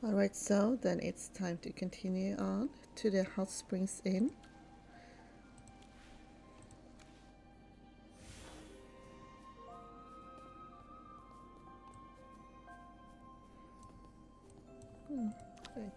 Alright, so then it's time to continue on to the Hot Springs Inn. Right.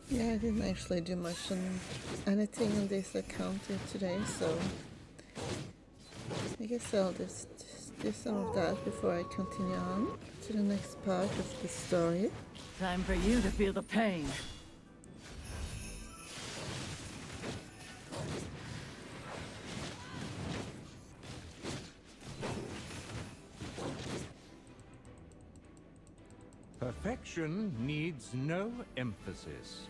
Yeah, I didn't actually do much on anything on this account today, so I guess I'll just do some of that before I continue on to the next part of the story. Time for you to feel the pain. Perfection needs no emphasis.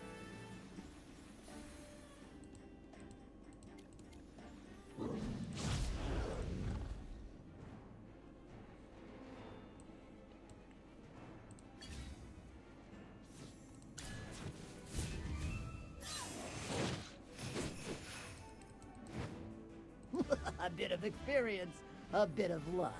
A bit of experience, a bit of luck.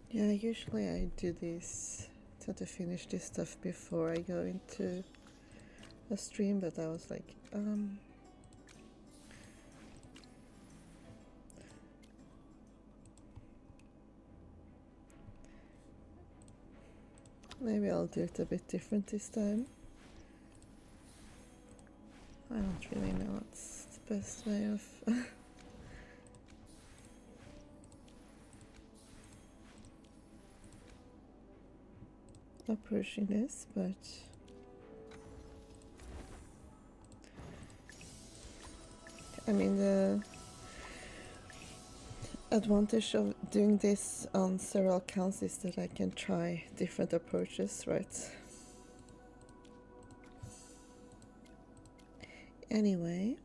Yeah, usually I do this, try to finish this stuff before I go into a stream, but I was like, maybe I'll do it a bit different this time. I don't really know what's the best way of approaching this, but I mean, the advantage of doing this on several accounts is that I can try different approaches, right? Anyway,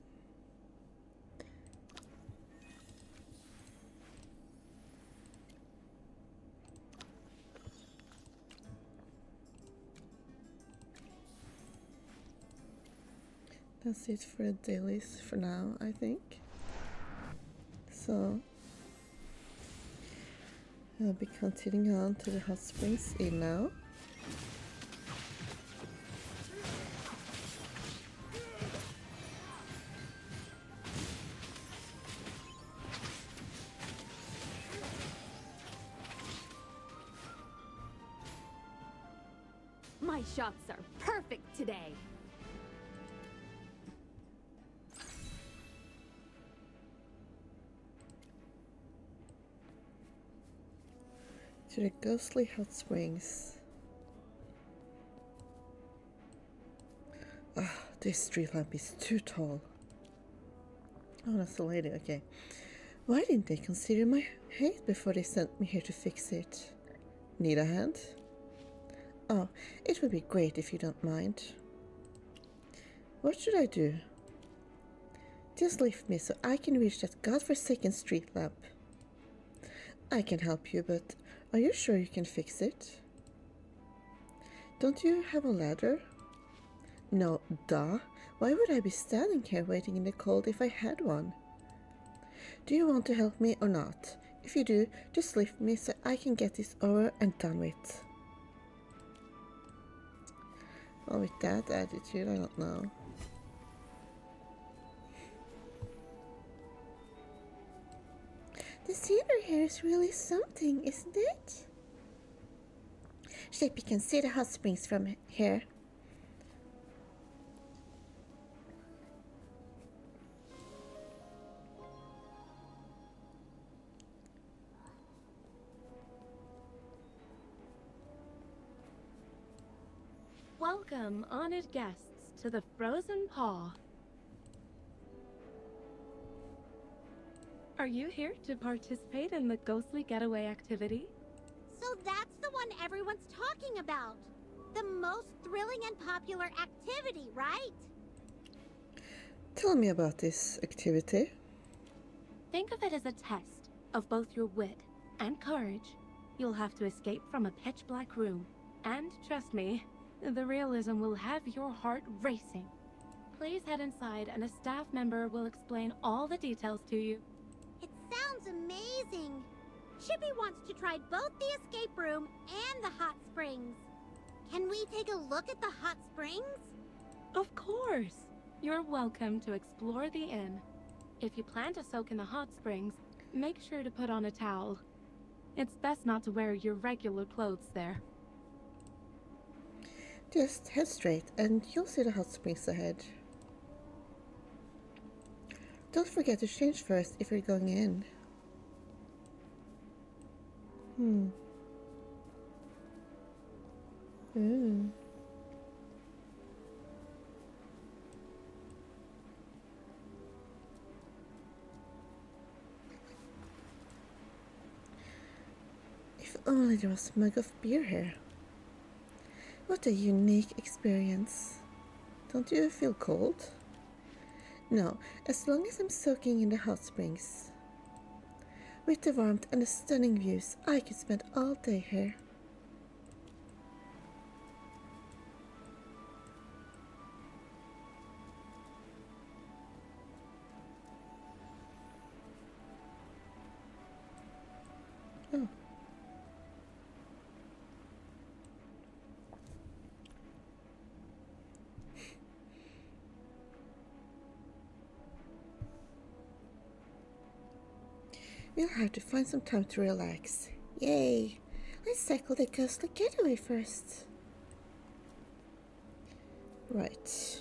that's it for the dailies for now, I think. So I'll be continuing on to the Hot Springs Inn now. My shots are perfect today. To the ghostly hot springs. Ah, this street lamp is too tall. Oh, that's the lady, okay. Why didn't they consider my height before they sent me here to fix it? Need a hand? Oh, it would be great if you don't mind. What should I do? Just lift me so I can reach that godforsaken street lamp. I can help you, but are you sure you can fix it? Don't you have a ladder? No, duh. Why would I be standing here waiting in the cold if I had one? Do you want to help me or not? If you do, just lift me so I can get this over and done with. Well, with that attitude, I don't know. The scenery here is really something, isn't it? Shapey can see the hot springs from here. Welcome, honored guests, to the Frozen Paw. Are you here to participate in the ghostly getaway activity? So that's the one everyone's talking about. The most thrilling and popular activity, right? Tell me about this activity. Think of it as a test of both your wit and courage. You'll have to escape from a pitch-black room. And trust me, the realism will have your heart racing. Please head inside and a staff member will explain all the details to you. It sounds amazing. Chippy wants to try both the escape room and the hot springs. Can we take a look at the hot springs? Of course! You're welcome to explore the inn. If you plan to soak in the hot springs, make sure to put on a towel. It's best not to wear your regular clothes there. Just head straight and you'll see the hot springs ahead. Don't forget to change first if you're going in. Ooh. If only there was a mug of beer here. What a unique experience. Don't you feel cold? No, as long as I'm soaking in the hot springs. With the warmth and the stunning views, I could spend all day here. Oh. We'll have to find some time to relax. Yay! Let's tackle the ghostly getaway first. Right.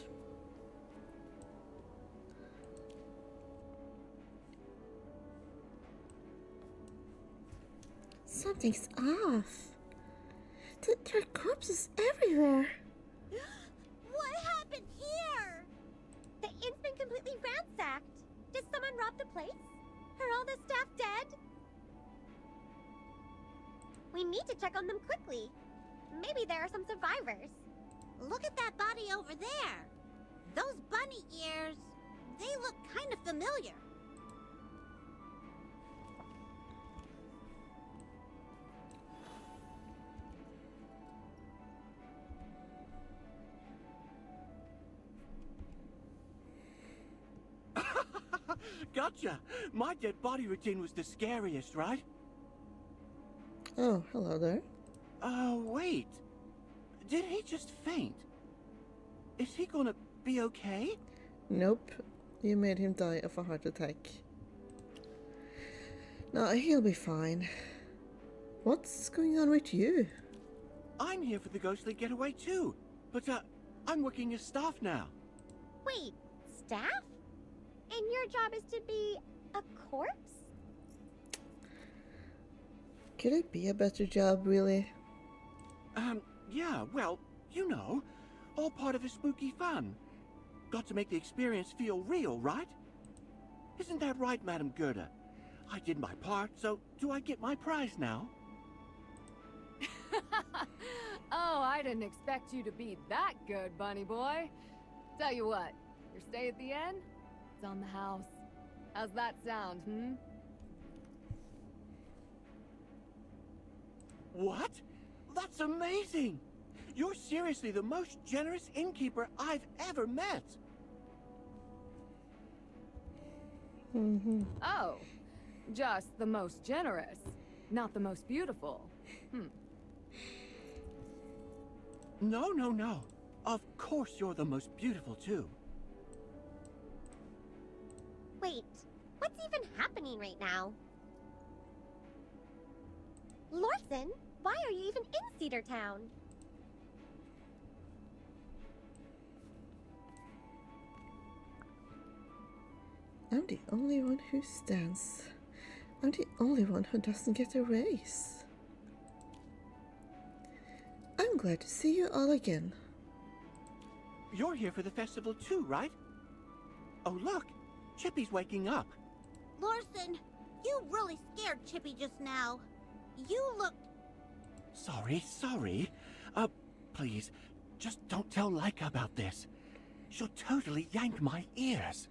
Something's off. There are corpses everywhere. What happened here? The inn's been completely ransacked. Did someone rob the place? Are all the staff dead? We need to check on them quickly. Maybe there are some survivors. Look at that body over there. Those bunny ears, they look kind of familiar. Gotcha! My dead body routine was the scariest, right? Oh, hello there. Wait. Did he just faint? Is he gonna be okay? Nope. You made him die of a heart attack. No, he'll be fine. What's going on with you? I'm here for the ghostly getaway too, but I'm working as staff now. Wait, staff? And your job is to be a corpse? Could it be a better job, really? Yeah, well, you know, all part of the spooky fun. Got to make the experience feel real, right? Isn't that right, Madam Gerda? I did my part, so do I get my prize now? Oh, I didn't expect you to be that good, bunny boy. Tell you what, your stay at the inn? It's on the house. How's that sound, hmm? What? That's amazing! You're seriously the most generous innkeeper I've ever met! Oh, just the most generous, not the most beautiful. No. Of course you're the most beautiful, too. Wait, what's even happening right now? Lorson, why are you even in Cedar Town? I'm the only one who stands. I'm the only one who doesn't get a raise. I'm glad to see you all again. You're here for the festival too, right? Oh, look! Chippy's waking up. Lorson, you really scared Chippy just now. You looked... Sorry. Please, just don't tell Laika about this. She'll totally yank my ears.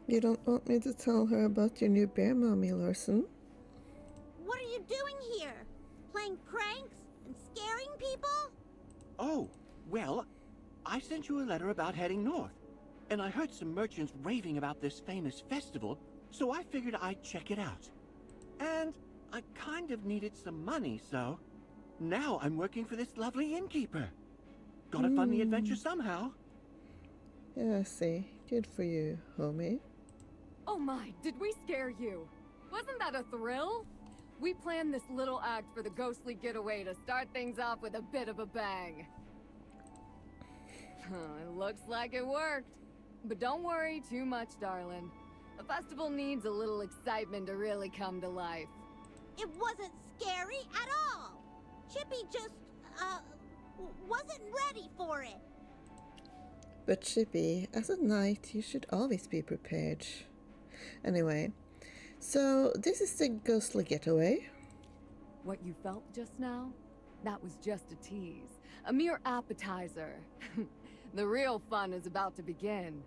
You don't want me to tell her about your new bear mommy, Larson? What are you doing here? Playing pranks and scaring people? Oh, well, I sent you a letter about heading north. And I heard some merchants raving about this famous festival, so I figured I'd check it out. And I kind of needed some money, so now I'm working for this lovely innkeeper. Gotta fund the adventure somehow. Yeah, I see. Good for you, homie. Oh my, did we scare you? Wasn't that a thrill? We planned this little act for the ghostly getaway to start things off with a bit of a bang. It looks like it worked. But don't worry too much, darling. The festival needs a little excitement to really come to life. It wasn't scary at all. Chippy just, wasn't ready for it. But Chippy, as a knight, you should always be prepared. Anyway, so this is the ghostly getaway. What you felt just now? That was just a tease. A mere appetizer. The real fun is about to begin.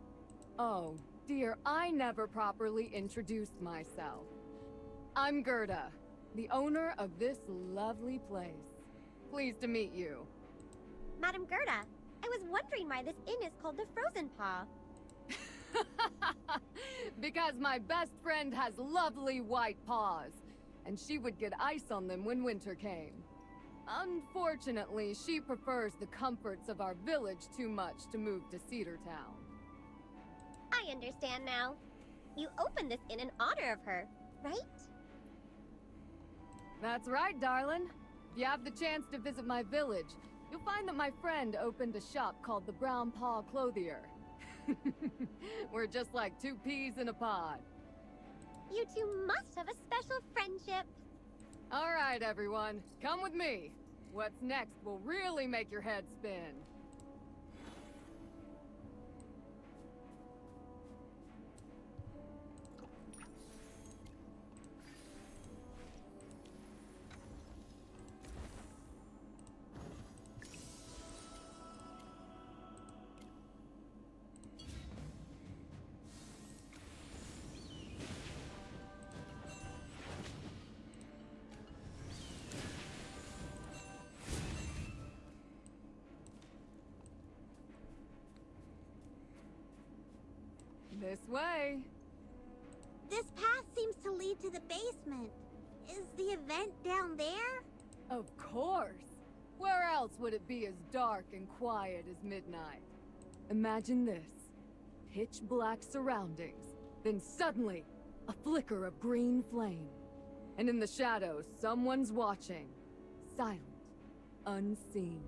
Oh, dear, I never properly introduced myself. I'm Gerda, the owner of this lovely place. Pleased to meet you. Madam Gerda, I was wondering why this inn is called the Frozen Paw. Because my best friend has lovely white paws, and she would get ice on them when winter came. Unfortunately, she prefers the comforts of our village too much to move to Cedar Town. I understand now. You opened this inn in honor of her, right? That's right, darling. If you have the chance to visit my village, you'll find that my friend opened a shop called the Brown Paw Clothier. We're just like two peas in a pod. You two must have a special friendship. All right, everyone, come with me. What's next will really make your head spin. This way. This path seems to lead to the basement. Is the event down there? Of course. Where else would it be as dark and quiet as midnight? Imagine this. Pitch black surroundings, then suddenly, a flicker of green flame. And in the shadows, someone's watching. Silent, unseen.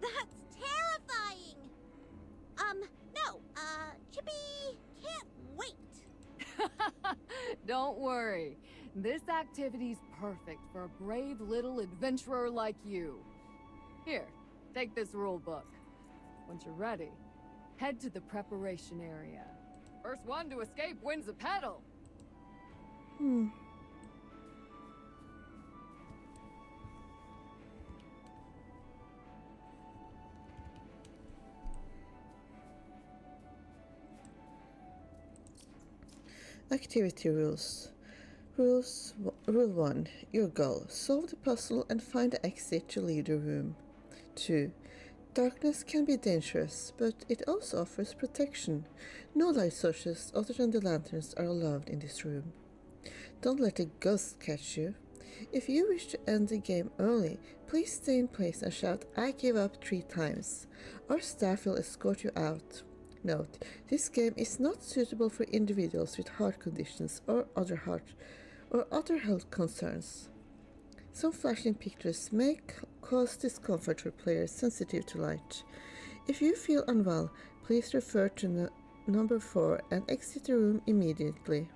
That's terrifying! No, Chippy can't wait. Don't worry. This activity's perfect for a brave little adventurer like you. Here, take this rule book. Once you're ready, head to the preparation area. First one to escape wins a pedal. Activity rules. Rule 1. Your goal. Solve the puzzle and find the exit to leave the room. 2. Darkness can be dangerous, but it also offers protection. No light sources other than the lanterns are allowed in this room. Don't let a ghost catch you. If you wish to end the game early, please stay in place and shout "I give up" 3 times. Our staff will escort you out. Note, this game is not suitable for individuals with heart conditions or other health concerns. Some flashing pictures may cause discomfort for players sensitive to light. If you feel unwell, please refer to number 4 and exit the room immediately.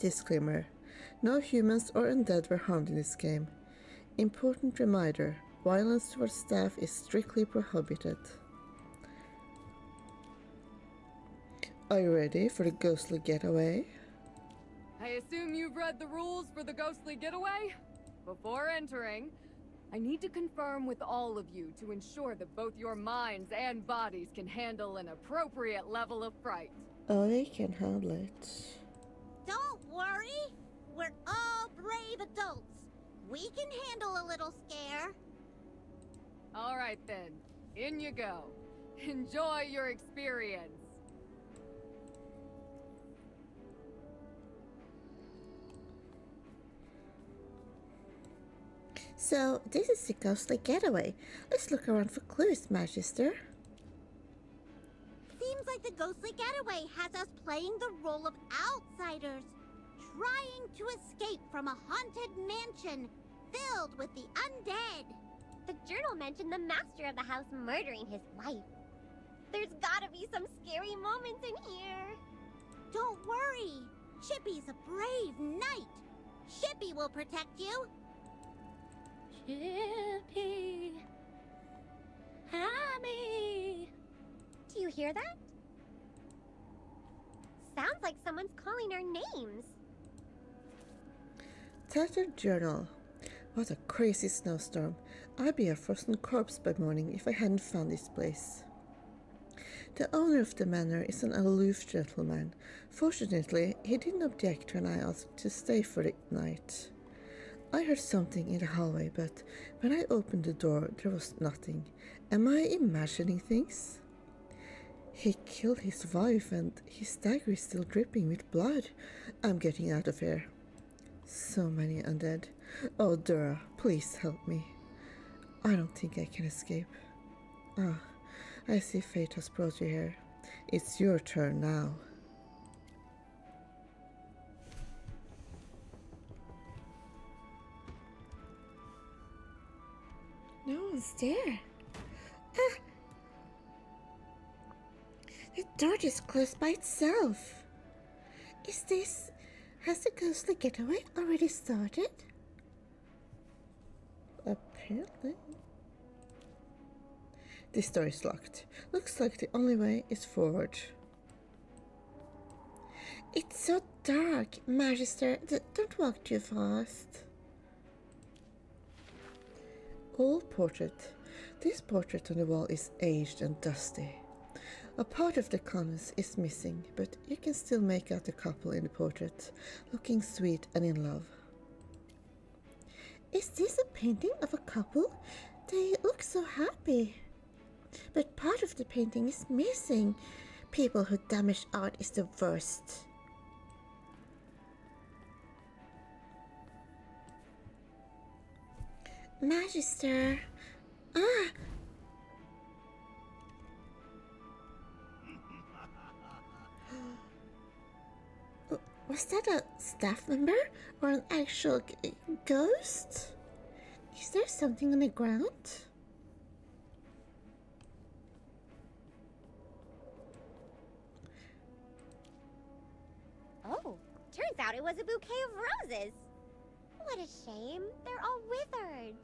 Disclaimer: no humans or undead were harmed in this game. Important reminder: violence towards staff is strictly prohibited. Are you ready for the ghostly getaway? I assume you've read the rules for the ghostly getaway? Before entering, I need to confirm with all of you to ensure that both your minds and bodies can handle an appropriate level of fright. I can handle it. Don't worry. We're all brave adults. We can handle a little scare. All right then, in you go. Enjoy your experience. So, this is the ghostly getaway. Let's look around for clues, Magister. Seems like the ghostly getaway has us playing the role of outsiders, trying to escape from a haunted mansion filled with the undead. The journal mentioned the master of the house murdering his wife. There's gotta be some scary moments in here. Don't worry. Chippy's a brave knight. Chippy will protect you. Chippy, Hammy. Do you hear that? Sounds like someone's calling our names. Tattered journal. What a crazy snowstorm. I'd be a frozen corpse by morning if I hadn't found this place. The owner of the manor is an aloof gentleman. Fortunately, he didn't object when I asked to stay for the night. I heard something in the hallway, but when I opened the door, there was nothing. Am I imagining things? He killed his wife and his dagger is still dripping with blood. I'm getting out of here. So many undead. Oh, Dura, please help me. I don't think I can escape. Ah, I see fate has brought you here. It's your turn now. No one's there. Ah! The door just closed by itself. Has the ghostly getaway already started? Apparently. This door is locked. Looks like the only way is forward. It's so dark, Magister. Don't walk too fast. Old portrait. This portrait on the wall is aged and dusty. A part of the canvas is missing, but you can still make out the couple in the portrait, looking sweet and in love. Is this a painting of a couple? They look so happy. But part of the painting is missing. People who damage art is the worst. Magister. Ah! Was that a staff member or an actual ghost? Is there something on the ground? Oh, Turns out it was a bouquet of roses. What a shame. They're all withered.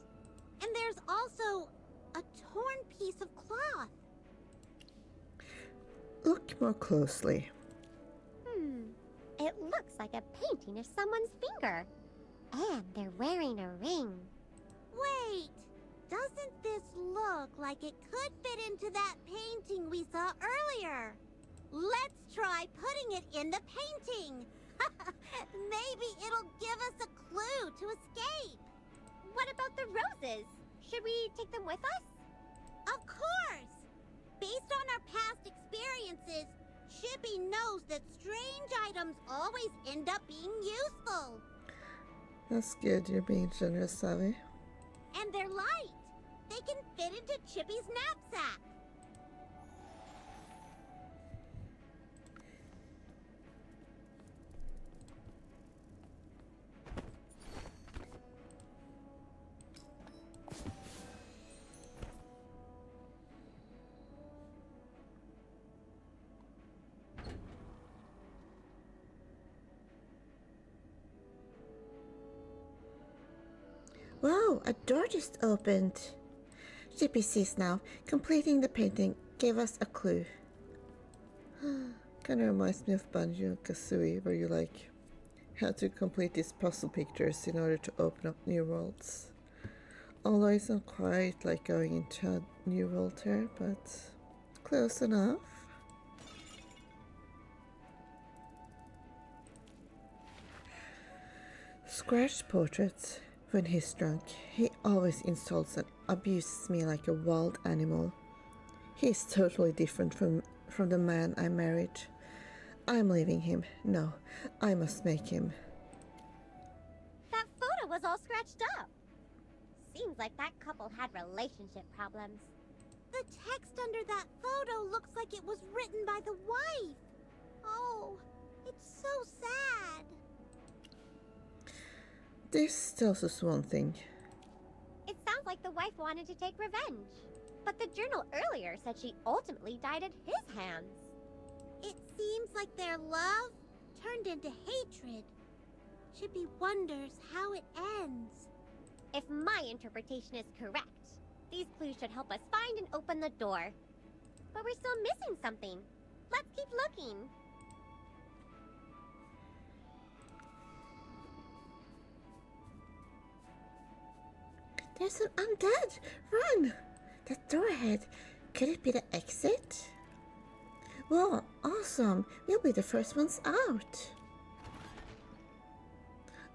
And there's also a torn piece of cloth. Look more closely. It looks like a painting of someone's finger. And they're wearing a ring. Wait! Doesn't this look like it could fit into that painting we saw earlier? Let's try putting it in the painting. Maybe it'll give us a clue to escape. What about the roses? Should we take them with us? Of course! Based on our past experiences, Chippy knows that strange items always end up being useful. That's good, you're being generous, Savvy. And they're light. They can fit into Chippy's knapsack. Wow, a door just opened. Chippy sees now. Completing the painting gave us a clue. Kind of reminds me of Banjo-Kazooie, where you like had to complete these puzzle pictures in order to open up new worlds. Although it's not quite like going into a new world here, but close enough. Scratch portraits. When he's drunk, he always insults and abuses me like a wild animal. He's totally different from the man I married. I'm leaving him. No, I must make him. That photo was all scratched up. Seems like that couple had relationship problems. The text under that photo looks like it was written by the wife. Oh, it's so sad. This tells us one thing. It sounds like the wife wanted to take revenge. But the journal earlier said she ultimately died at his hands. It seems like their love turned into hatred. Chippy wonders how it ends. If my interpretation is correct, these clues should help us find and open the door. But we're still missing something. Let's keep looking. There's an undead! Run! That door ahead. Could it be the exit? Wow, awesome! We'll be the first ones out.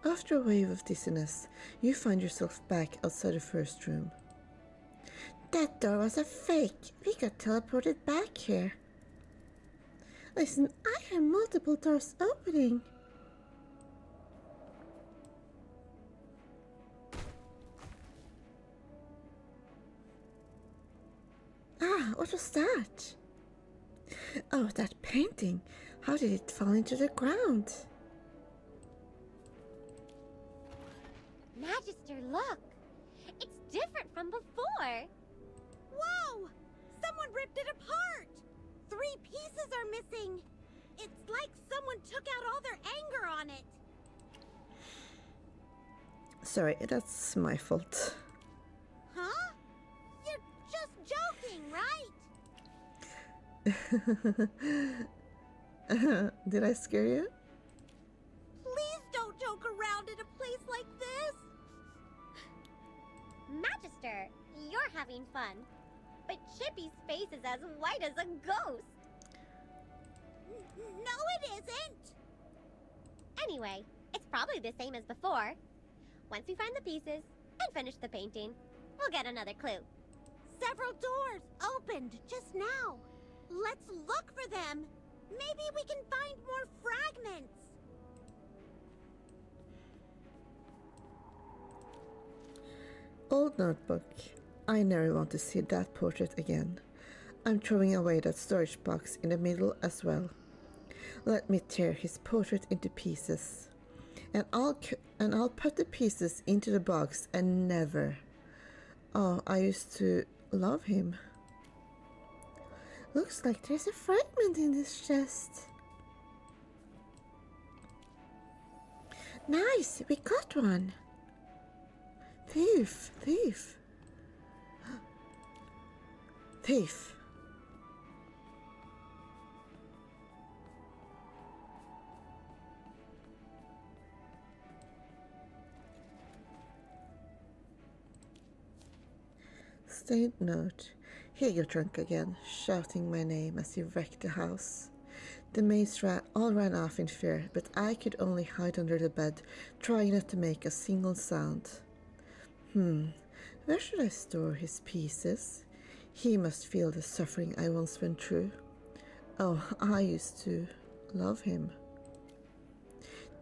After a wave of dizziness, you find yourself back outside the first room. That door was a fake. We got teleported back here. Listen, I hear multiple doors opening. Ah, what was that? Oh, that painting. How did it fall into the ground? Magister, look! It's different from before! Whoa! Someone ripped it apart! 3 pieces are missing! It's like someone took out all their anger on it! Sorry, that's my fault. Huh? You're just joking, right? Did I scare you? Please don't joke around in a place like this! Magister, you're having fun. But Chippy's face is as white as a ghost. No, it isn't! Anyway, it's probably the same as before. Once we find the pieces and finish the painting, we'll get another clue. Several doors opened just now. Let's look for them. Maybe we can find more fragments. Old notebook. I never want to see that portrait again. I'm throwing away that storage box in the middle as well. Let me tear his portrait into pieces. And I'll put the pieces into the box and never. Oh, I used to love him. Looks like there's a fragment in this chest. Nice, we got one. Thief, thief. Thief. Stained note. Here you drunk again, shouting my name as he wrecked the house. The maids all ran off in fear, but I could only hide under the bed, trying not to make a single sound. Where should I store his pieces? He must feel the suffering I once went through. Oh, I used to love him.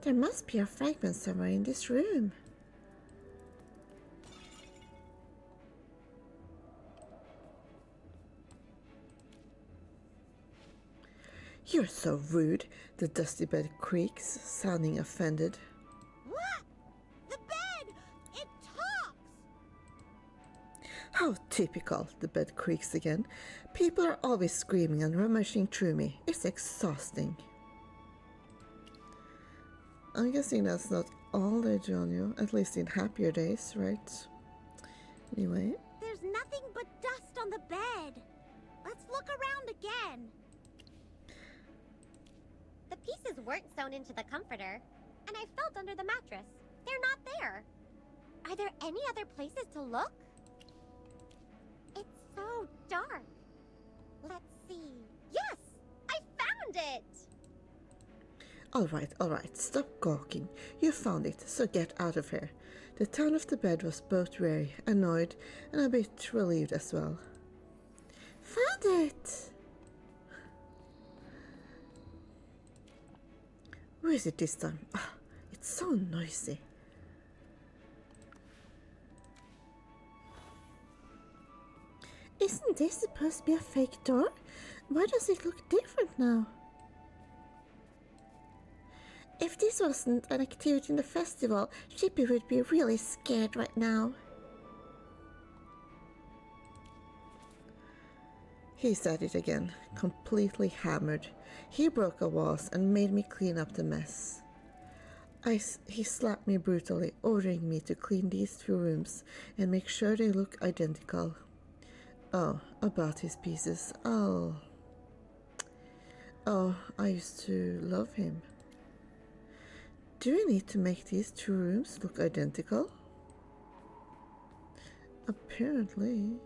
There must be a fragment somewhere in this room. You're so rude, the dusty bed creaks, sounding offended. What? The bed! It talks! How typical, the bed creaks again. People are always screaming and rummaging through me. It's exhausting. I'm guessing that's not all they do on you, at least in happier days, right? Anyway. There's nothing but dust on the bed. Let's look around again. The pieces weren't sewn into the comforter, and I felt under the mattress. They're not there. Are there any other places to look? It's so dark. Let's see. Yes! I found it! All right, stop gawking. You found it, so get out of here. The town of the bed was both weary, annoyed, and a bit relieved as well. Found it! Where is it this time? It's so noisy. Isn't this supposed to be a fake door? Why does it look different now? If this wasn't an activity in the festival, Chippy would be really scared right now. He said it again, completely hammered. He broke a vase and made me clean up the mess. He slapped me brutally, ordering me to clean these two rooms and make sure they look identical. Oh, about his pieces. Oh, I used to love him. Do we need to make these two rooms look identical? Apparently.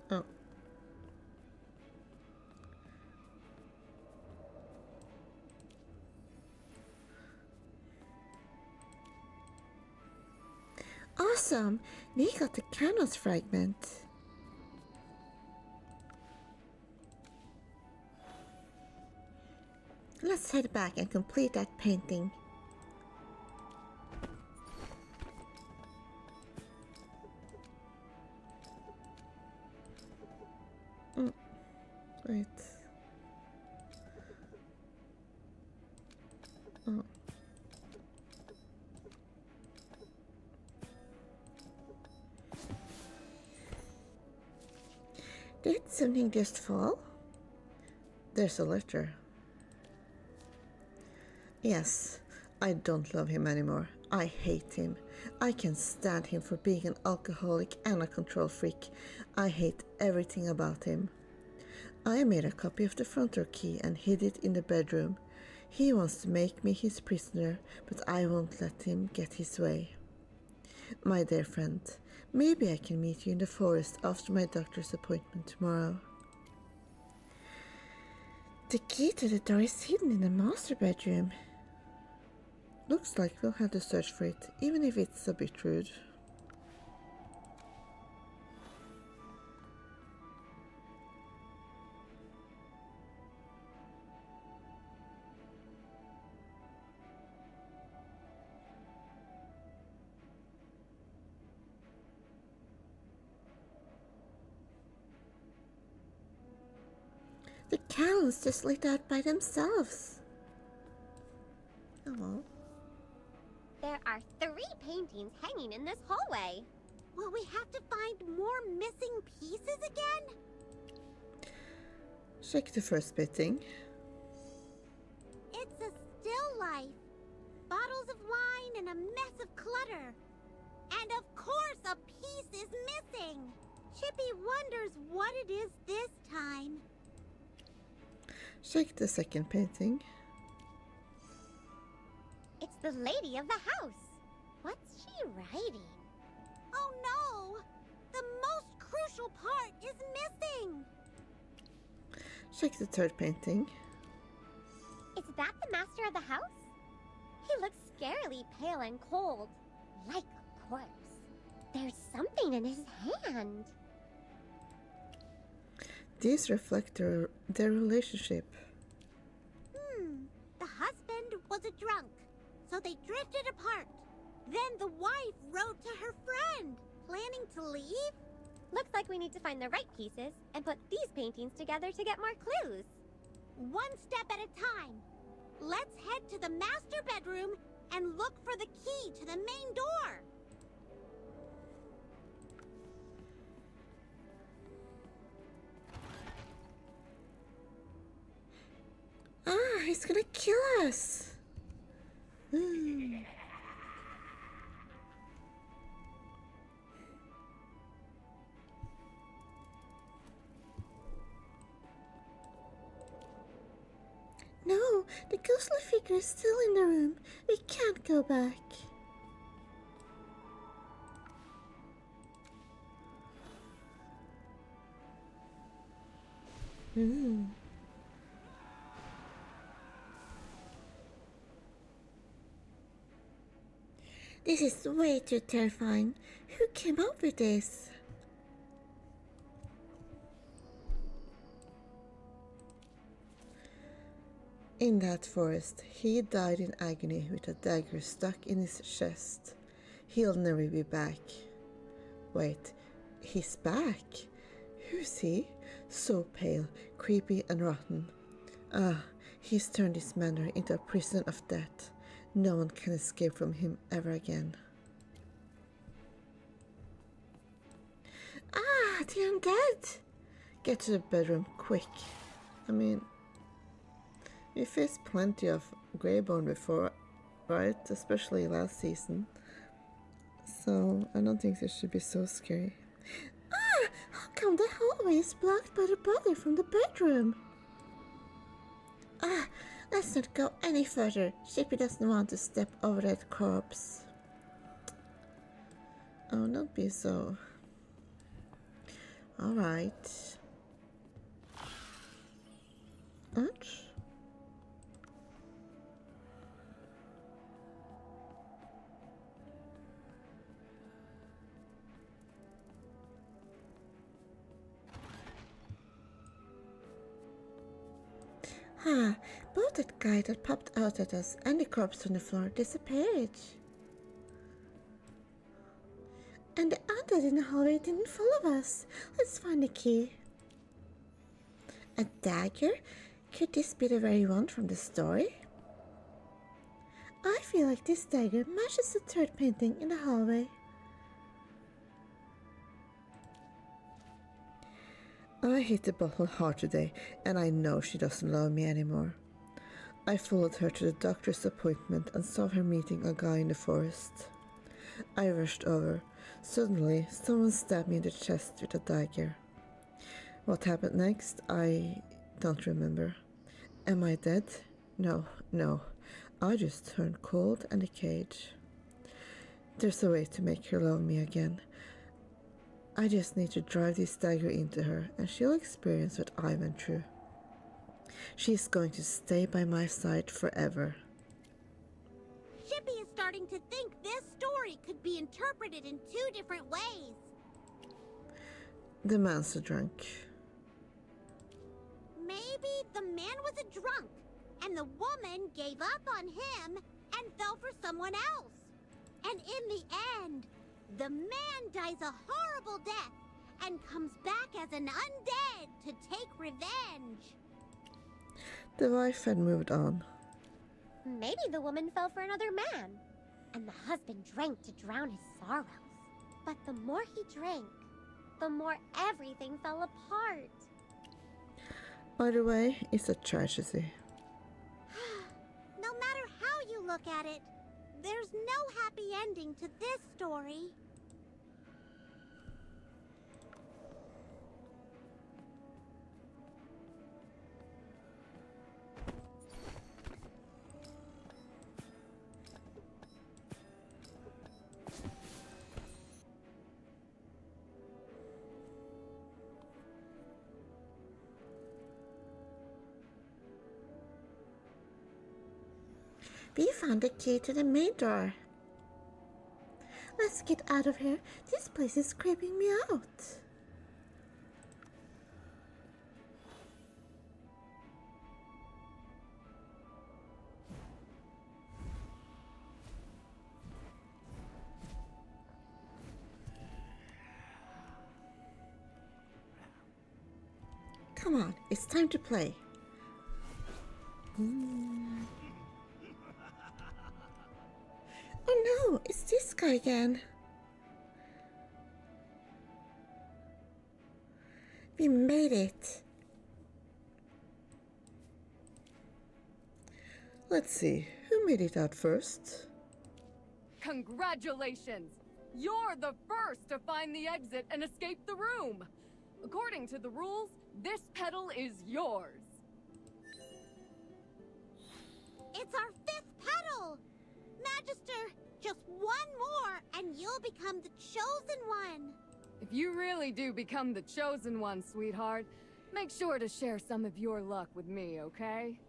Oh. Awesome! We got the canvas fragment. Let's head back and complete that painting. Wait. Oh. Did something just fall? There's a letter. Yes, I don't love him anymore. I hate him. I can't stand him for being an alcoholic and a control freak. I hate everything about him. I made a copy of the front door key and hid it in the bedroom. He wants to make me his prisoner, but I won't let him get his way. My dear friend, maybe I can meet you in the forest after my doctor's appointment tomorrow. The key to the door is hidden in the master bedroom. Looks like we'll have to search for it, even if it's a bit rude. The candles just lit out by themselves. Oh well. There are 3 paintings hanging in this hallway. Will we have to find more missing pieces again? Check the first painting. It's a still life. Bottles of wine and a mess of clutter. And of course a piece is missing. Chippy wonders what it is this time. Check the second painting. It's the lady of the house. What's she writing? Oh no! The most crucial part is missing! Check the third painting. Is that the master of the house? He looks scarily pale and cold, like a corpse. There's something in his hand. These reflect their relationship. The husband was a drunk, so they drifted apart. Then the wife wrote to her friend, planning to leave. Looks like we need to find the right pieces and put these paintings together to get more clues. One step at a time. Let's head to the master bedroom and look for the key to the main door. Ah, he's gonna kill us. No, the ghostly figure is still in the room. We can't go back. This is way too terrifying. Who came up with this? In that forest, he died in agony with a dagger stuck in his chest. He'll never be back. Wait, he's back? Who's he? So pale, creepy and rotten. Ah, he's turned this manor into a prison of death. No one can escape from him ever again. Ah, the undead! Get to the bedroom, quick. I mean, we faced plenty of Greybone before, right? Especially last season. So, I don't think this should be so scary. Ah! How come the hallway is blocked by the body from the bedroom? Ah! Let's not go any further. Chippy doesn't want to step over that corpse. Oh, don't be so. Alright. Ouch. Ah, both that guy that popped out at us and the corpse on the floor disappeared. And the undead in the hallway didn't follow us. Let's find the key. A dagger? Could this be the very one from the story? I feel like this dagger matches the third painting in the hallway. I hit the bottle hard today, and I know she doesn't love me anymore. I followed her to the doctor's appointment and saw her meeting a guy in the forest. I rushed over. Suddenly, someone stabbed me in the chest with a dagger. What happened next? I don't remember. Am I dead? No. I just turned cold and decayed. There's a way to make her love me again. I just need to drive this dagger into her, and she'll experience what I went through. She's going to stay by my side forever. Chippy is starting to think this story could be interpreted in two different ways. The man's a drunk. Maybe the man was a drunk, and the woman gave up on him and fell for someone else. And in the end, the man dies a horrible death and comes back as an undead to take revenge. The wife had moved on. Maybe the woman fell for another man, and the husband drank to drown his sorrows. But the more he drank, the more everything fell apart. By the way, it's a tragedy. No matter how you look at it, there's no happy ending to this story. We found the key to the main door. Let's get out of here. This place is creeping me out. Come on, it's time to play. Oh no, it's this guy again. We made it. Let's see, who made it out first? Congratulations! You're the first to find the exit and escape the room! According to the rules, this pedal is yours. It's our 5th petal! Magister, just one more and you'll become the chosen one. If you really do become the chosen one, sweetheart, make sure to share some of your luck with me, okay?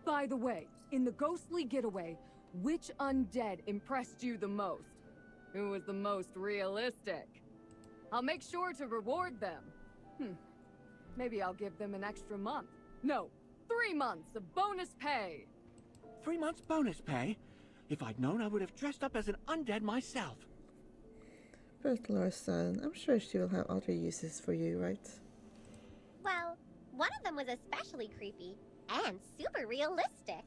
By the way, in the ghostly getaway, which undead impressed you the most? Who was the most realistic? I'll make sure to reward them. Maybe I'll give them an extra month. No, 3 months of bonus pay. 3 months bonus pay? If I'd known, I would have dressed up as an undead myself. But Larson, I'm sure she will have other uses for you, right? Well, one of them was especially creepy and super realistic.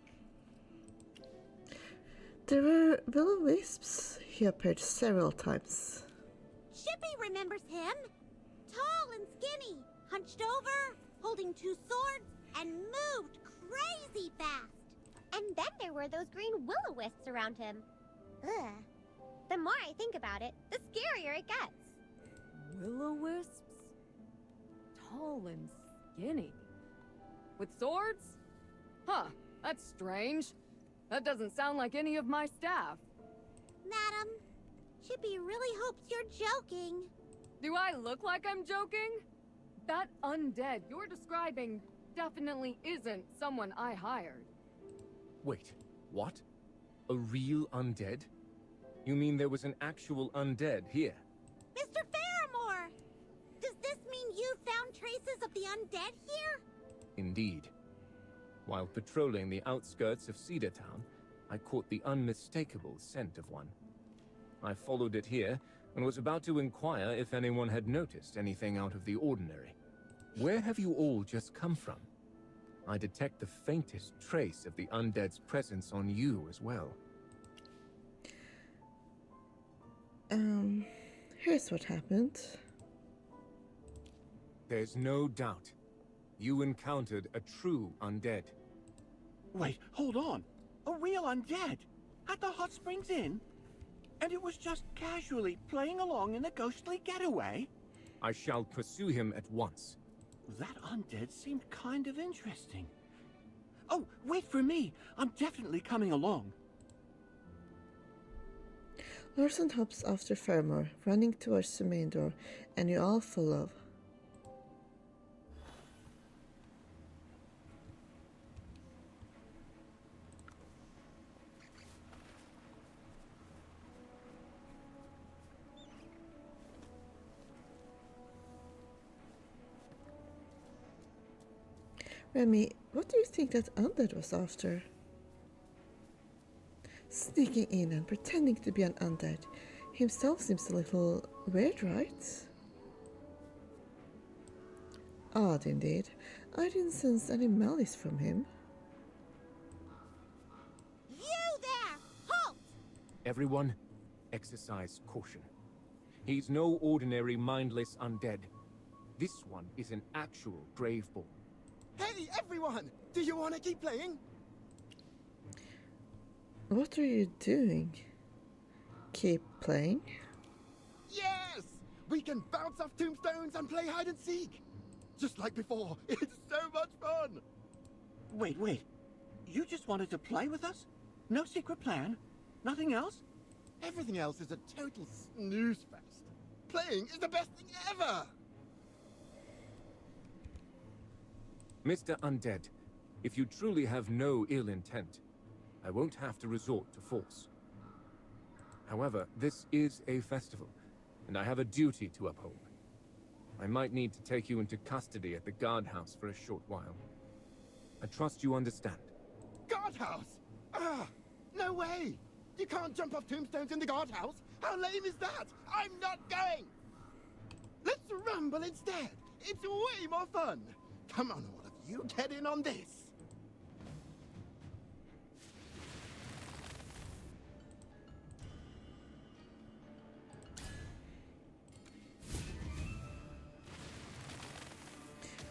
There were will-o-wisps. He appeared several times. Shippy remembers him. Tall and skinny, hunched over, holding 2 swords, and moved crazy fast. And then there were those green will-o-wisps around him. Ugh. The more I think about it, the scarier it gets. Will-o-wisps? Tall and skinny. With swords? Huh, that's strange. That doesn't sound like any of my staff. Madam, Chippy really hopes you're joking. Do I look like I'm joking? That undead you're describing definitely isn't someone I hired. Wait, what? A real undead? You mean there was an actual undead here? Mr. Fairmore! Does this mean you found traces of the undead here? Indeed. While patrolling the outskirts of Cedar Town, I caught the unmistakable scent of one. I followed it here and was about to inquire if anyone had noticed anything out of the ordinary. Where have you all just come from? I detect the faintest trace of the undead's presence on you as well. Here's what happened. There's no doubt. You encountered a true undead. Wait, hold on. A real undead? At the Hot Springs Inn? And it was just casually playing along in the ghostly getaway? I shall pursue him at once. That undead seemed kind of interesting. Oh, wait for me! I'm definitely coming along. Larson hops after Fairmore, running towards the main door, and you all follow. Remy, what do you think that undead was after? Sneaking in and pretending to be an undead himself seems a little weird, right? Odd indeed. I didn't sense any malice from him. You there! Halt! Everyone, exercise caution. He's no ordinary mindless undead. This one is an actual Graveborn. Hey, everyone! Do you want to keep playing? What are you doing? Keep playing? Yes! We can bounce off tombstones and play hide and seek! Just like before. It's so much fun! Wait. You just wanted to play with us? No secret plan? Nothing else? Everything else is a total snooze fest. Playing is the best thing ever! Mr. Undead, if you truly have no ill intent, I won't have to resort to force. However, this is a festival, and I have a duty to uphold. I might need to take you into custody at the guardhouse for a short while. I trust you understand. Guardhouse? Ah, no way! You can't jump off tombstones in the guardhouse! How lame is that? I'm not going! Let's rumble instead! It's way more fun! Come on, all of you, get in on this!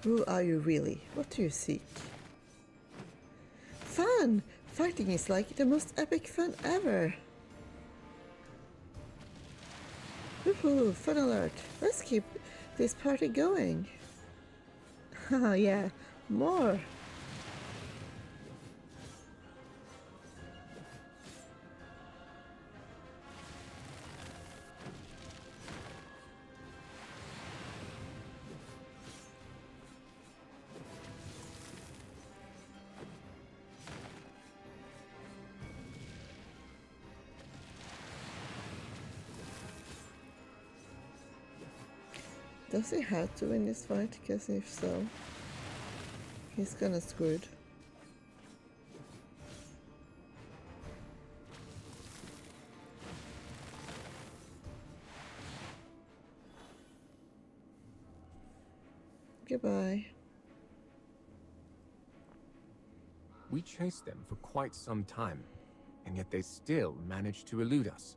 Who are you really? What do you seek? Fun! Fighting is like the most epic fun ever! Woohoo! Fun alert! Let's keep this party going! Haha, yeah, more! Does he have to win this fight? Because if so, he's kinda screwed. Goodbye. We chased them for quite some time, and yet they still managed to elude us.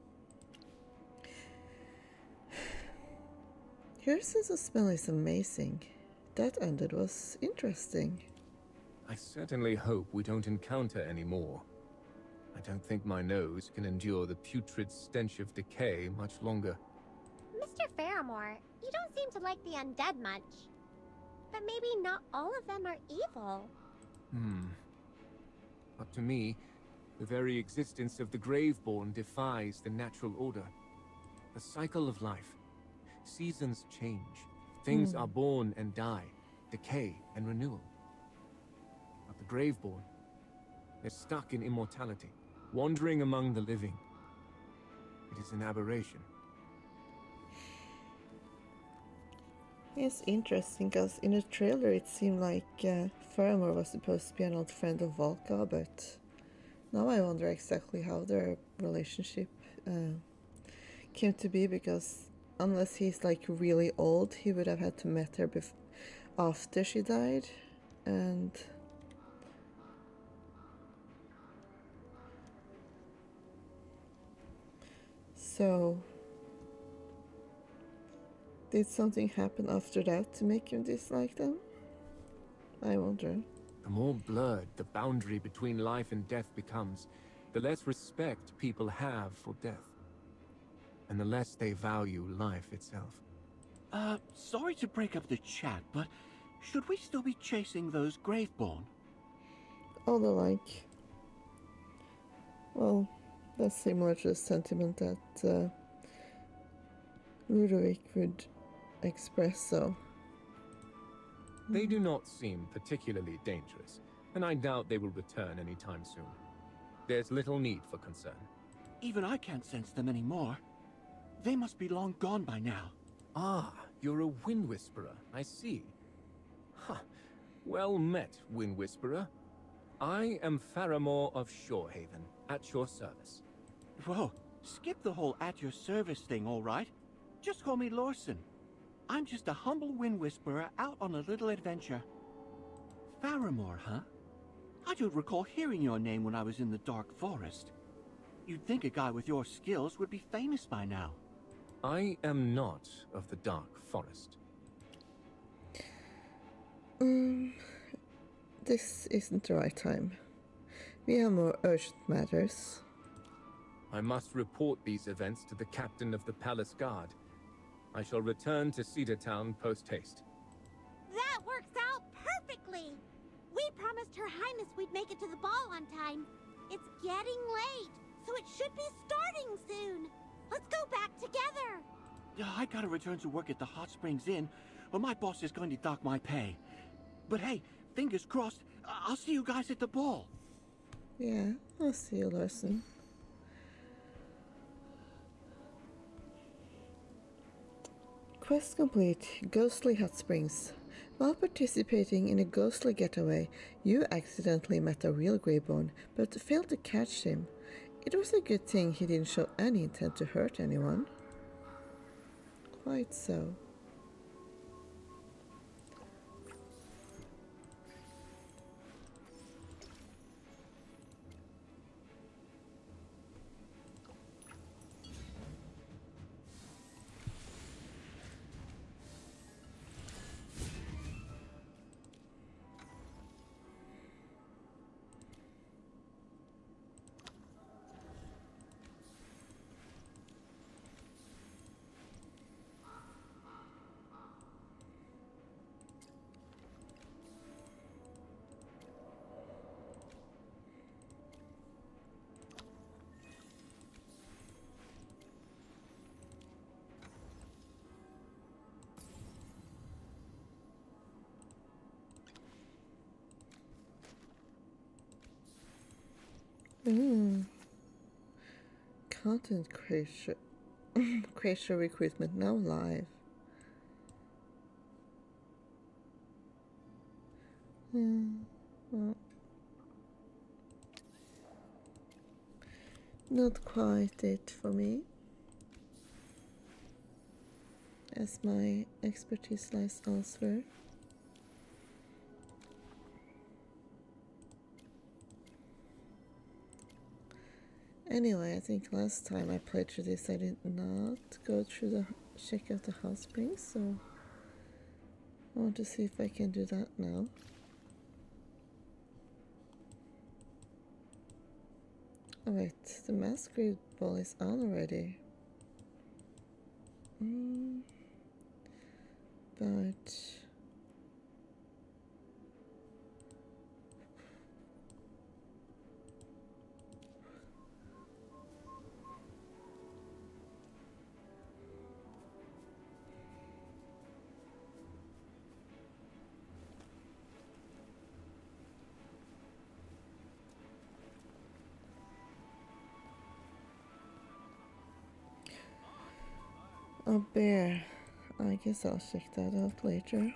Your sense of smell is amazing. That ended was interesting. I certainly hope we don't encounter any more. I don't think my nose can endure the putrid stench of decay much longer. Mr. Faramore, you don't seem to like the undead much. But maybe not all of them are evil. But to me, the very existence of the Graveborn defies the natural order. The cycle of life. Seasons change. Things are born and die, decay and renewal. But the Graveborn, they're stuck in immortality, wandering among the living. It is an aberration. It's interesting because in the trailer it seemed like Faramore was supposed to be an old friend of Volka, but now I wonder exactly how their relationship came to be, because unless he's like really old, he would have had to meet her after she died, and so did something happen after that to make him dislike them? I wonder. The more blurred the boundary between life and death becomes, the less respect people have for death. And the less they value life itself. Sorry to break up the chat, but should we still be chasing those Graveborn? Although, like, well, that's similar to the sentiment that Ludovic would express, so. They do not seem particularly dangerous, and I doubt they will return anytime soon. There's little need for concern. Even I can't sense them anymore. They must be long gone by now. Ah, you're a Wind Whisperer, I see. Huh. Well met, Wind Whisperer. I am Faramore of Shorehaven, at your service. Whoa, skip the whole at your service thing, all right? Just call me Lorson. I'm just a humble Wind Whisperer out on a little adventure. Faramore, huh? I don't recall hearing your name when I was in the Dark Forest. You'd think a guy with your skills would be famous by now. I am not of the Dark Forest. This isn't the right time. We have more urgent matters. I must report these events to the captain of the Palace Guard. I shall return to Cedar Town post-haste. That works out perfectly! We promised Her Highness we'd make it to the ball on time. It's getting late, so it should be starting soon. Let's go back together. I gotta return to work at the Hot Springs Inn, or my boss is going to dock my pay. But hey, fingers crossed, I'll see you guys at the ball. Yeah, I'll see you, Larson. Quest complete. Ghostly Hot Springs. While participating in a ghostly getaway, you accidentally met a real Greybone, but failed to catch him. It was a good thing he didn't show any intent to hurt anyone. Quite so. Content creation, creator recruitment now live. Well, not quite it for me, as my expertise lies elsewhere. Anyway, I think last time I played through this, I did not go through the check out the hot springs, so I want to see if I can do that now. Oh wait, the masquerade ball is on already. But a bear. I guess I'll check that out later.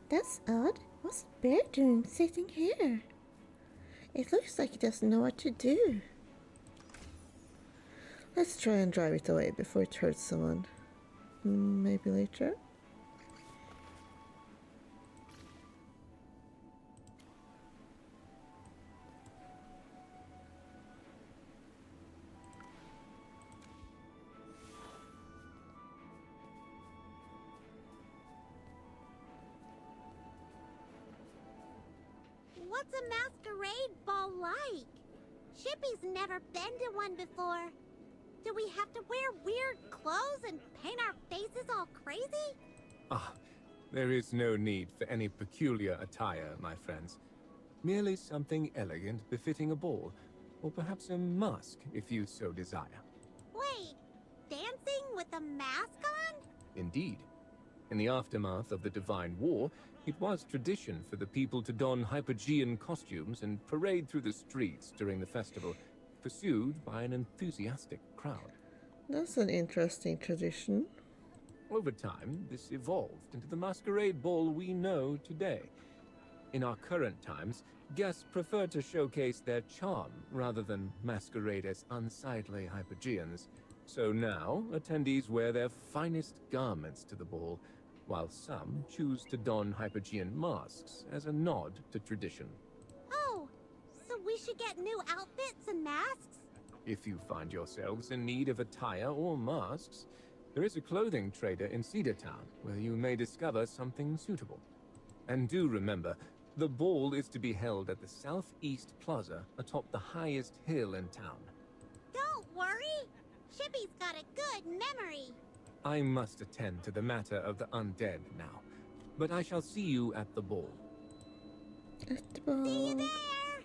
That's odd. What's Bear doing sitting here? It looks like he doesn't know what to do. Let's try and drive it away before it hurts someone. Maybe later. What's a masquerade ball like? Chippy's never been to one before. Do we have to wear weird clothes and paint our faces all crazy? Ah, there is no need for any peculiar attire, my friends. Merely something elegant befitting a ball, or perhaps a mask if you so desire. Wait, dancing with a mask on? Indeed. In the aftermath of the Divine War, it was tradition for the people to don Hypogean costumes and parade through the streets during the festival, pursued by an enthusiastic crowd. That's an interesting tradition. Over time, this evolved into the masquerade ball we know today. In our current times, guests prefer to showcase their charm rather than masquerade as unsightly Hypogeans. So now, attendees wear their finest garments to the ball, while some choose to don Hypogean masks as a nod to tradition. Oh, so we should get new outfits and masks? If you find yourselves in need of attire or masks, there is a clothing trader in Cedar Town where you may discover something suitable. And do remember, the ball is to be held at the Southeast Plaza atop the highest hill in town. Don't worry, Chippy's got a good memory. I must attend to the matter of the undead now, but I shall see you at the ball. At the ball. See you there!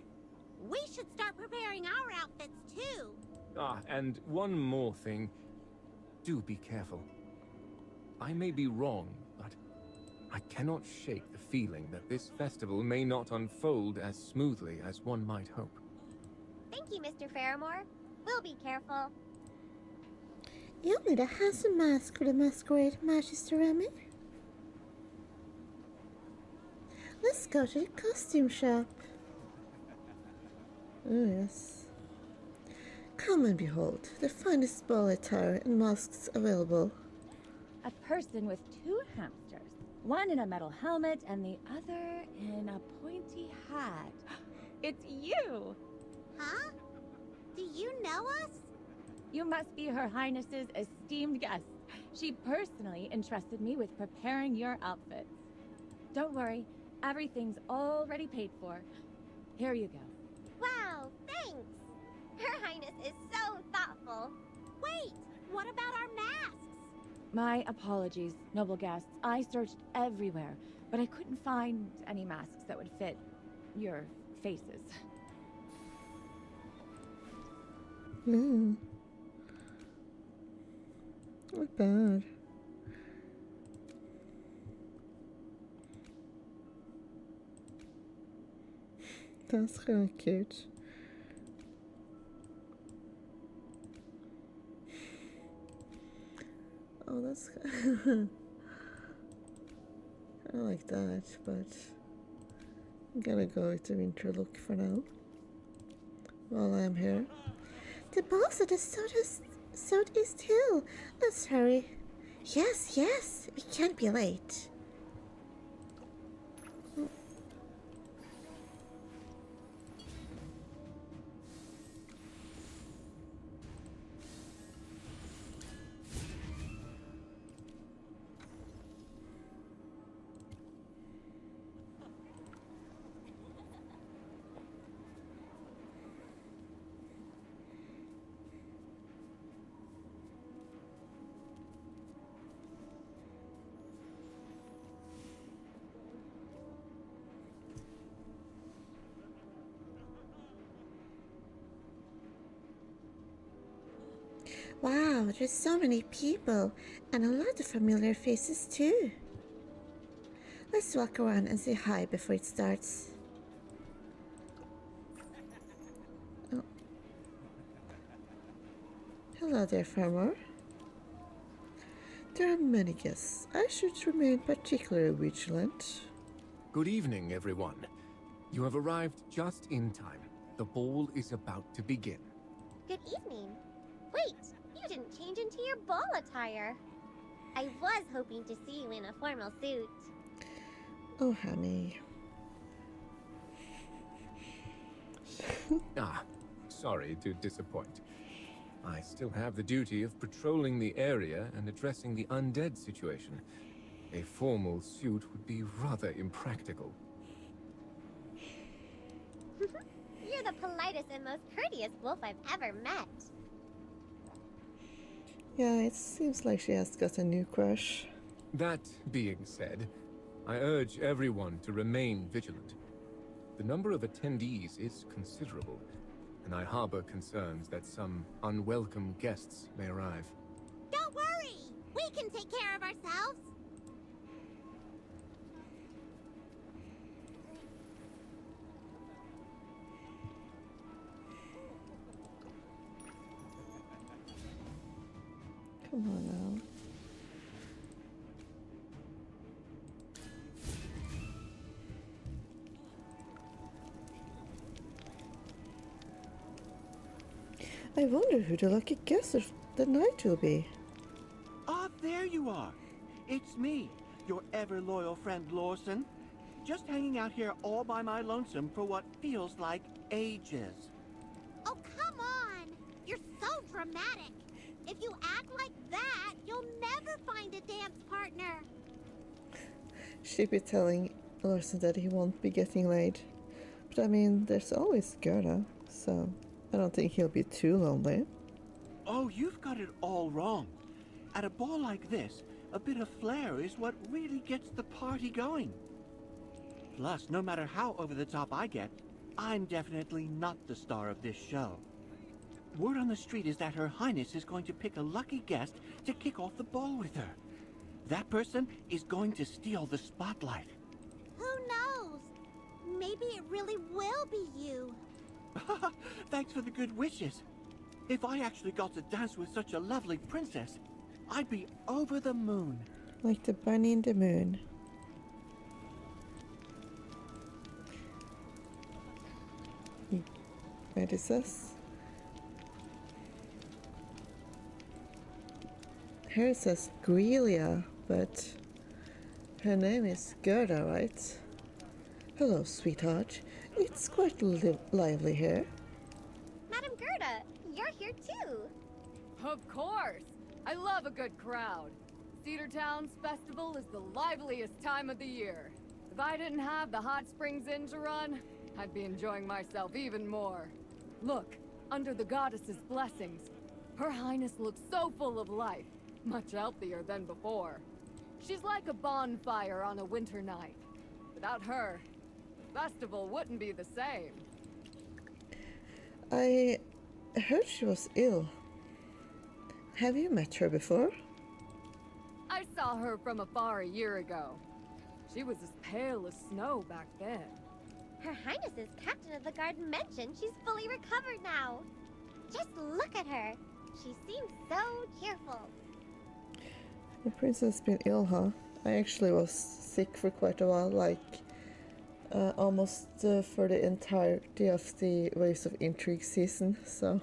We should start preparing our outfits too. Ah, and one more thing. Do be careful. I may be wrong, but I cannot shake the feeling that this festival may not unfold as smoothly as one might hope. Thank you, Mr. Fairmore. We'll be careful. You'll need a handsome mask for the masquerade, Magister Remy. Let's go to the costume shop. Oh, yes. Come and behold the finest ball attire and masks available. A person with two hamsters. One in a metal helmet and the other in a pointy hat. It's you! Huh? Do you know us? You must be Her Highness's esteemed guest. She personally entrusted me with preparing your outfits. Don't worry, everything's already paid for. Here you go. Wow, thanks! Her Highness is so thoughtful. Wait, what about our masks? My apologies, noble guests. I searched everywhere, but I couldn't find any masks that would fit your faces. Hmm. Not bad. That's kind of cute. Oh, that's I like that, but I'm gonna go with the winter look for now. While I'm here. The boss at the Southeast Hill. Let's hurry. Yes, yes, we can't be late. Wow, there's so many people, and a lot of familiar faces too. Let's walk around and say hi before it starts. Oh. Hello there, farmer. There are many guests. I should remain particularly vigilant. Good evening, everyone. You have arrived just in time. The ball is about to begin. Good evening. Wait, you didn't change into your ball attire. I was hoping to see you in a formal suit. Oh, honey. Ah, sorry to disappoint. I still have the duty of patrolling the area and addressing the undead situation. A formal suit would be rather impractical. You're the politest and most courteous wolf I've ever met. Yeah, it seems like she has got a new crush. That being said, I urge everyone to remain vigilant. The number of attendees is considerable, and I harbor concerns that some unwelcome guests may arrive. Don't worry! We can take care of ourselves! Come on now. I wonder who the lucky guest of the night will be. Ah, there you are. It's me, your ever-loyal friend Lawson. Just hanging out here all by my lonesome for what feels like ages. Oh, come on! You're so dramatic! If you act like that, you'll never find a dance partner! She'd be telling Larson that he won't be getting laid. But I mean, there's always Gerda, so I don't think he'll be too lonely. Oh, you've got it all wrong. At a ball like this, a bit of flair is what really gets the party going. Plus, no matter how over the top I get, I'm definitely not the star of this show. Word on the street is that Her Highness is going to pick a lucky guest to kick off the ball with her. That person is going to steal the spotlight. Who knows? Maybe it really will be you. Thanks for the good wishes. If I actually got to dance with such a lovely princess, I'd be over the moon. Like the bunny in the moon. What is this? Here it says Grelia, but her name is Gerda, right? Hello, sweetheart. It's quite lively here. Madam Gerda, you're here too. Of course! I love a good crowd. Cedar Town's festival is the liveliest time of the year. If I didn't have the hot springs inn to run, I'd be enjoying myself even more. Look, under the goddess's blessings, Her Highness looks so full of life, much healthier than before. She's like a bonfire on a winter night. Without her, the festival wouldn't be the same. I heard she was ill. Have you met her before? I saw her from afar a year ago. She was as pale as snow back then. Her Highness's captain of the guard mentioned she's fully recovered now. Just look at her. She seems so cheerful. The princess has been ill, huh? I actually was sick for quite a while, like almost for the entirety of the Waves of Intrigue season, so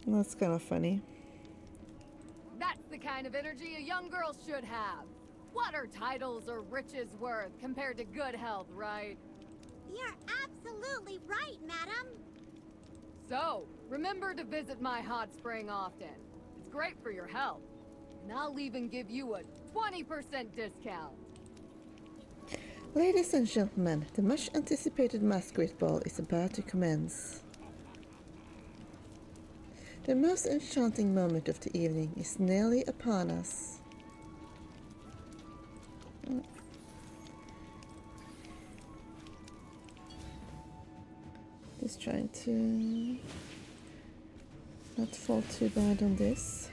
that's kind of funny. That's the kind of energy a young girl should have. What are titles or riches worth compared to good health, right? You're absolutely right, madam. So, remember to visit my hot spring often. It's great for your health. And I'll even give you a 20% discount. Ladies and gentlemen, the much anticipated masquerade ball is about to commence. The most enchanting moment of the evening is nearly upon us. Just trying to not fall too bad on this.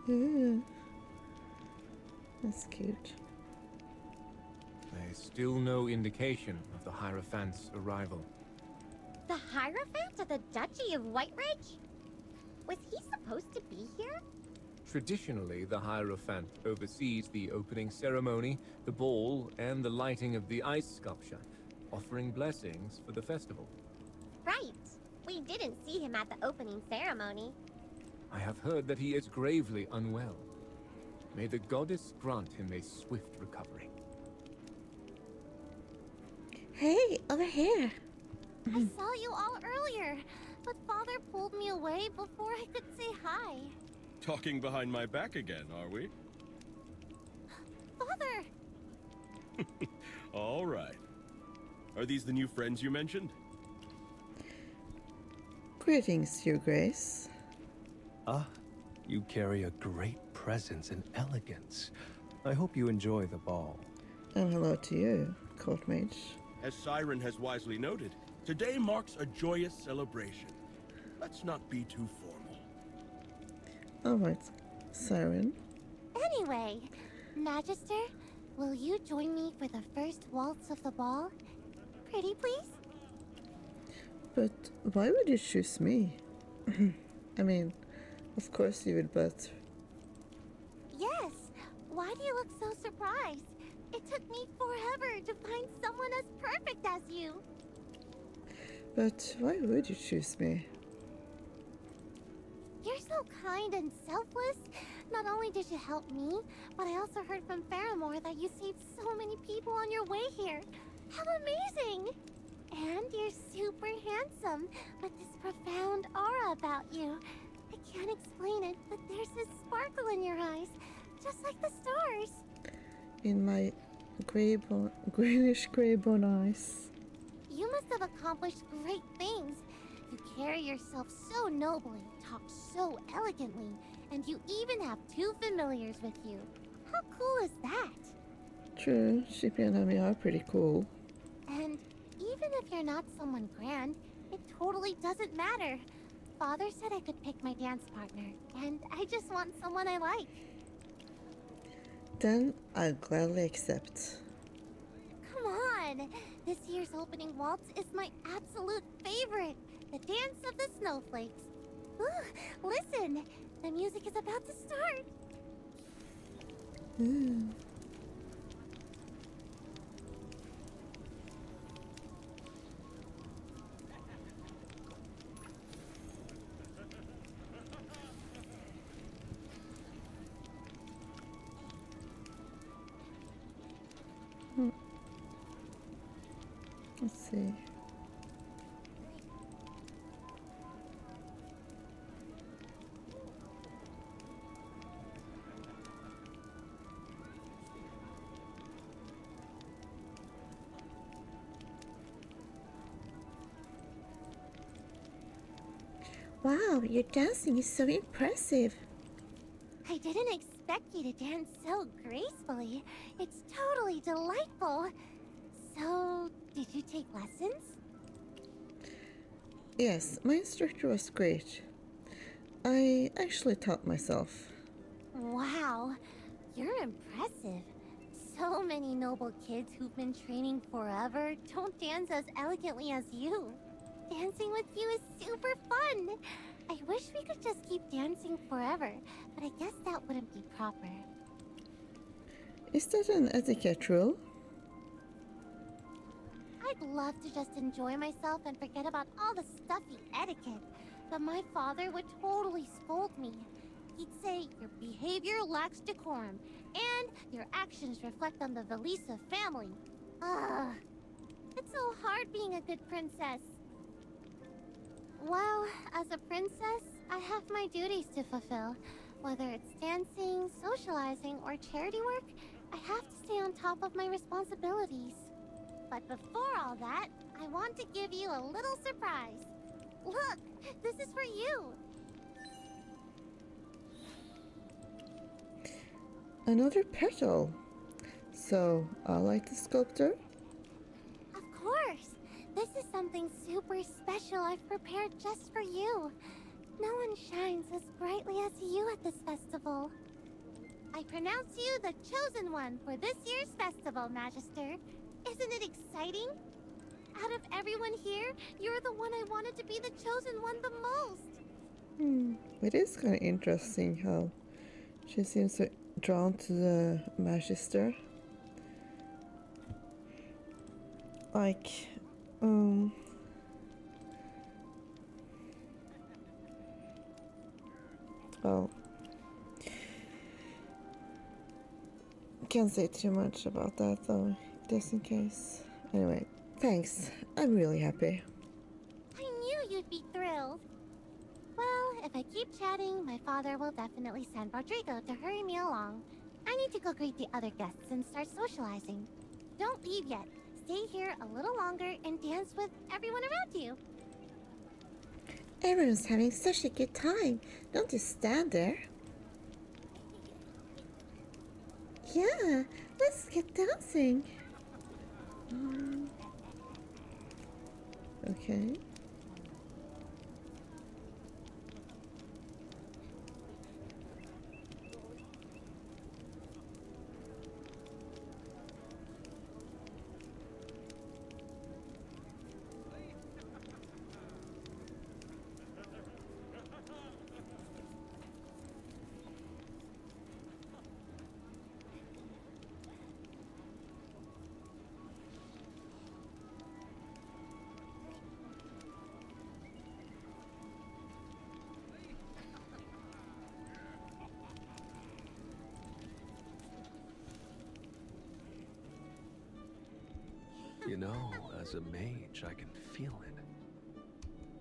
Ooh. That's cute. There's still no indication of the Hierophant's arrival. The Hierophant of the Duchy of Whiteridge? Was he supposed to be here? Traditionally, the Hierophant oversees the opening ceremony, the ball, and the lighting of the ice sculpture, offering blessings for the festival. Right. We didn't see him at the opening ceremony. I have heard that he is gravely unwell. May the goddess grant him a swift recovery. Hey, over here. I saw you all earlier, but Father pulled me away before I could say hi. Talking behind my back again, are we? Father! All right. Are these the new friends you mentioned? Greetings, Your Grace. Ah, you carry a great presence and elegance. I hope you enjoy the ball. And hello to you, Court Mage. As Siren has wisely noted, today marks a joyous celebration. Let's not be too formal. Alright, Siren. Anyway, Magister, will you join me for the first waltz of the ball? Pretty please? But why would you choose me? I mean, of course you would, but... Yes. Why do you look so surprised? It took me forever to find someone as perfect as you. But why would you choose me? You're so kind and selfless. Not only did you help me, but I also heard from Faramore that you saved so many people on your way here. How amazing! And you're super handsome, with this profound aura about you. I can't explain it, but there's this sparkle in your eyes, just like the stars. In my greenish grey bone eyes. You must have accomplished great things. You carry yourself so nobly, talk so elegantly, and you even have 2 familiars with you. How cool is that? True, Shippy and Ami are pretty cool. And even if you're not someone grand, it totally doesn't matter. Father said I could pick my dance partner, and I just want someone I like. Then I'll gladly accept. Come on! This year's opening waltz is my absolute favorite. The Dance of the Snowflakes. Ooh, listen! The music is about to start. Ooh. Let's see. Wow, your dancing is so impressive. I didn't expect you to dance so gracefully. It's totally delightful. So, did you take lessons? Yes, my instructor was great. I actually taught myself. Wow, you're impressive. So many noble kids who've been training forever don't dance as elegantly as you. Dancing with you is super fun. I wish we could just keep dancing forever, but I guess that wouldn't be proper. Is that an etiquette rule? I'd love to just enjoy myself and forget about all the stuffy etiquette, but my father would totally scold me. He'd say, your behavior lacks decorum, and your actions reflect on the Velisa family. Ugh. It's so hard being a good princess. Well, as a princess, I have my duties to fulfill. Whether it's dancing, socializing, or charity work, I have to stay on top of my responsibilities. But before all that, I want to give you a little surprise. Look, this is for you. Another petal. So, I like the sculptor? Of course. This is something super special I've prepared just for you. No one shines as brightly as you at this festival. I pronounce you the chosen one for this year's festival, Magister. Isn't it exciting? Out of everyone here, you're the one I wanted to be the chosen one the most. It is kind of interesting how she seems so drawn to the Magister. Like, well, can't say too much about that though, just in case. Anyway, thanks. I'm really happy. I knew you'd be thrilled. Well, if I keep chatting, my father will definitely send Rodrigo to hurry me along. I need to go greet the other guests and start socializing. Don't leave yet. Stay here a little longer and dance with everyone around you. Everyone's having such a good time. Don't just stand there. Yeah, let's get dancing. Okay. You know, as a mage, I can feel it.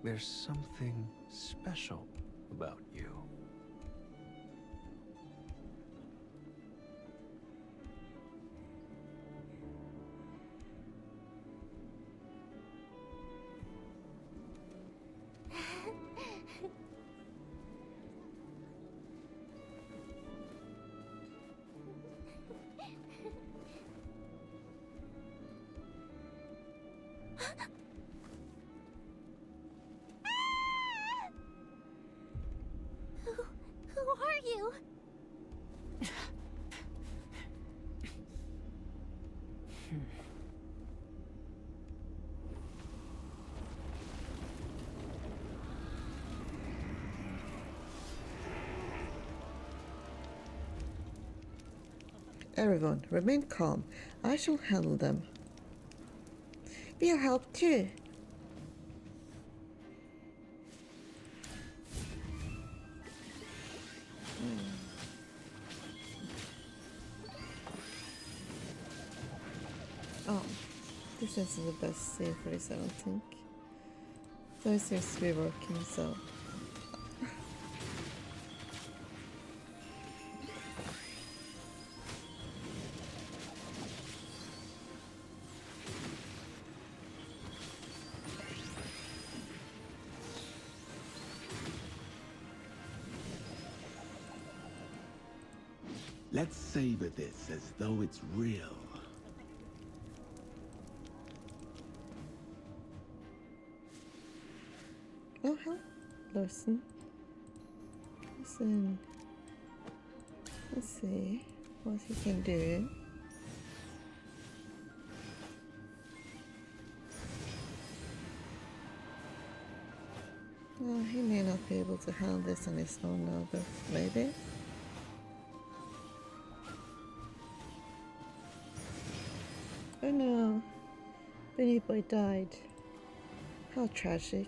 There's something special about you. Who are you? Everyone, remain calm. I shall handle them. We'll help too. Oh, this isn't the best save for this, I don't think. So it seems to be working, so. Let's savor this as though it's real. Oh, hello, Listen. Listen. Let's see what he can do. Well, he may not be able to handle this on his own now, but maybe. Oh no, Benny Boy died. How tragic.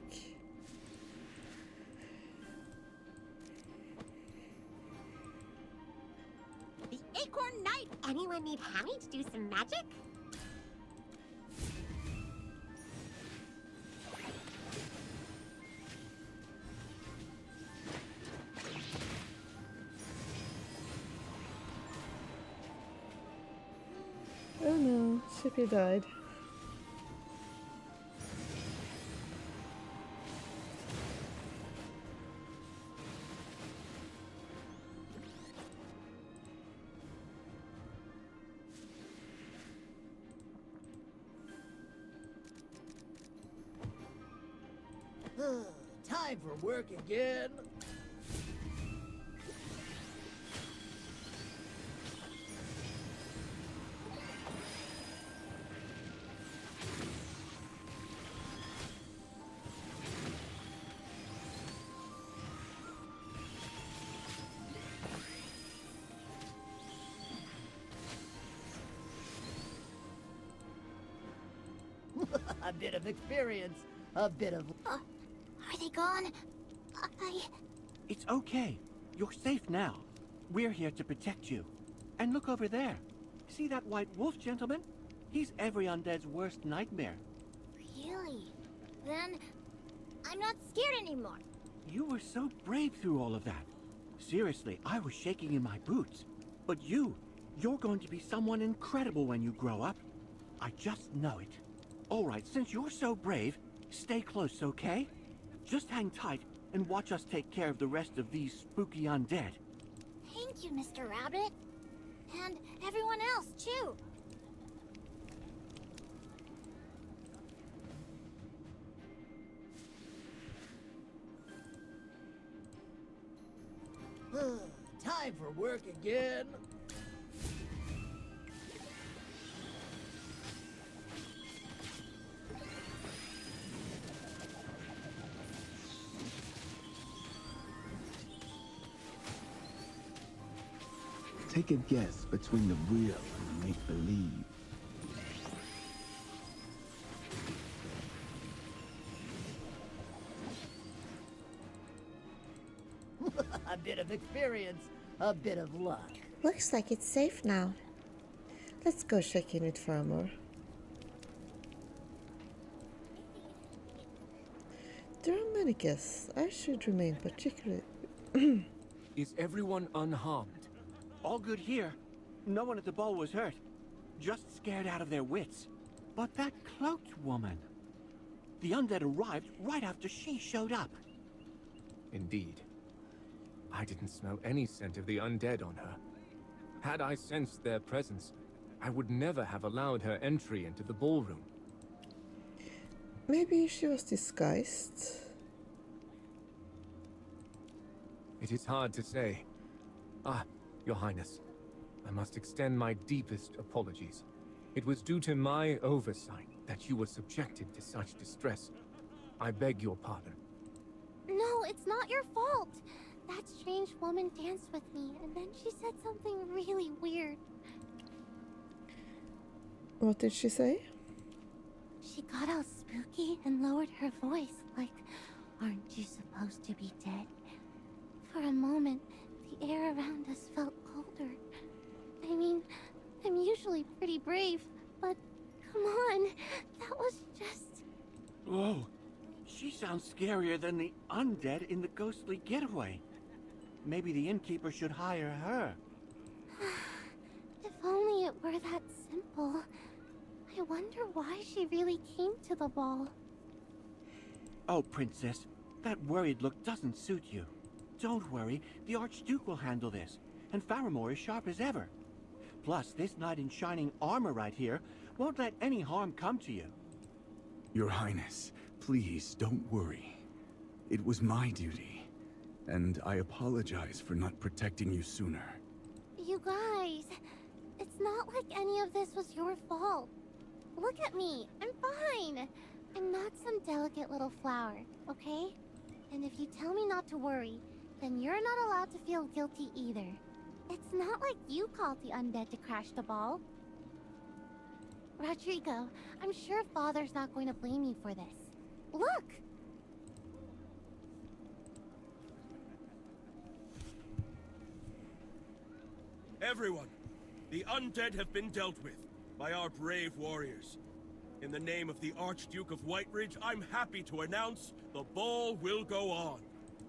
The Acorn Knight! Anyone need Hammy to do some magic? Oh no, Shippy died. Time for work again. A bit of experience, a bit of... Are they gone? It's okay. You're safe now. We're here to protect you. And look over there. See that white wolf, gentleman? He's every undead's worst nightmare. Really? Then, I'm not scared anymore. You were so brave through all of that. Seriously, I was shaking in my boots. But you're going to be someone incredible when you grow up. I just know it. All right, since you're so brave, stay close, okay? Just hang tight and watch us take care of the rest of these spooky undead. Thank you, Mr. Rabbit. And everyone else, too. Time for work again. Take a guess between the real and the make-believe. A bit of experience, a bit of luck. Looks like it's safe now. Let's go check in with Farmer. There are many guests. I should remain particular. Is everyone unharmed? All good here. No one at the ball was hurt. Just scared out of their wits. But that cloaked woman. The undead arrived right after she showed up. Indeed. I didn't smell any scent of the undead on her. Had I sensed their presence, I would never have allowed her entry into the ballroom. Maybe she was disguised. It is hard to say. Ah, Your Highness, I must extend my deepest apologies. It was due to my oversight that you were subjected to such distress. I beg your pardon. No, it's not your fault. That strange woman danced with me, and then she said something really weird. What did she say? She got all spooky and lowered her voice, like, "Aren't you supposed to be dead?" For a moment, the air around us felt colder. I mean, I'm usually pretty brave, but come on, that was just... Whoa, she sounds scarier than the undead in the ghostly getaway. Maybe the innkeeper should hire her. If only it were that simple. I wonder why she really came to the ball. Oh, Princess, that worried look doesn't suit you. Don't worry, the Archduke will handle this, and Faramore is sharp as ever. Plus, this knight in shining armor right here won't let any harm come to you. Your Highness, please don't worry. It was my duty, and I apologize for not protecting you sooner. You guys, it's not like any of this was your fault. Look at me, I'm fine. I'm not some delicate little flower, okay? And if you tell me not to worry, then you're not allowed to feel guilty either. It's not like you called the undead to crash the ball. Rodrigo, I'm sure Father's not going to blame you for this. Look! Everyone, the undead have been dealt with by our brave warriors. In the name of the Archduke of Whiteridge, I'm happy to announce the ball will go on.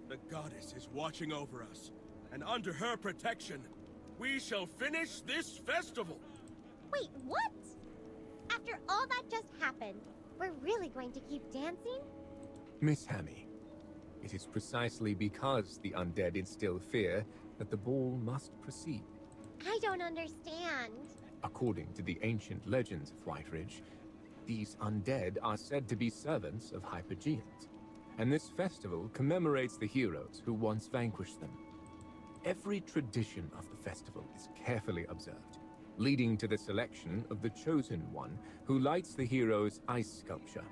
The goddess is watching over us, and under her protection, we shall finish this festival. Wait, what? After all that just happened, we're really going to keep dancing? Miss Hammy, it is precisely because the undead instill fear that the ball must proceed. I don't understand. According to the ancient legends of Whiteridge, these undead are said to be servants of Hypergeans, and this festival commemorates the heroes who once vanquished them. Every tradition of the festival is carefully observed, leading to the selection of the Chosen One who lights the hero's ice sculpture,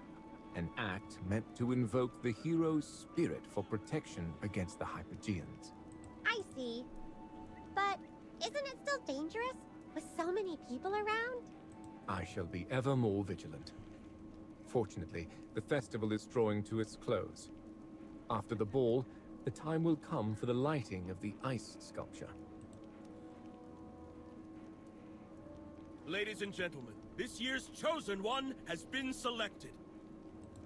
an act meant to invoke the hero's spirit for protection against the Hypergeans. I see. But isn't it still dangerous with so many people around? I shall be ever more vigilant. Fortunately, the festival is drawing to its close. After the ball, the time will come for the lighting of the ice sculpture. Ladies and gentlemen, this year's Chosen One has been selected.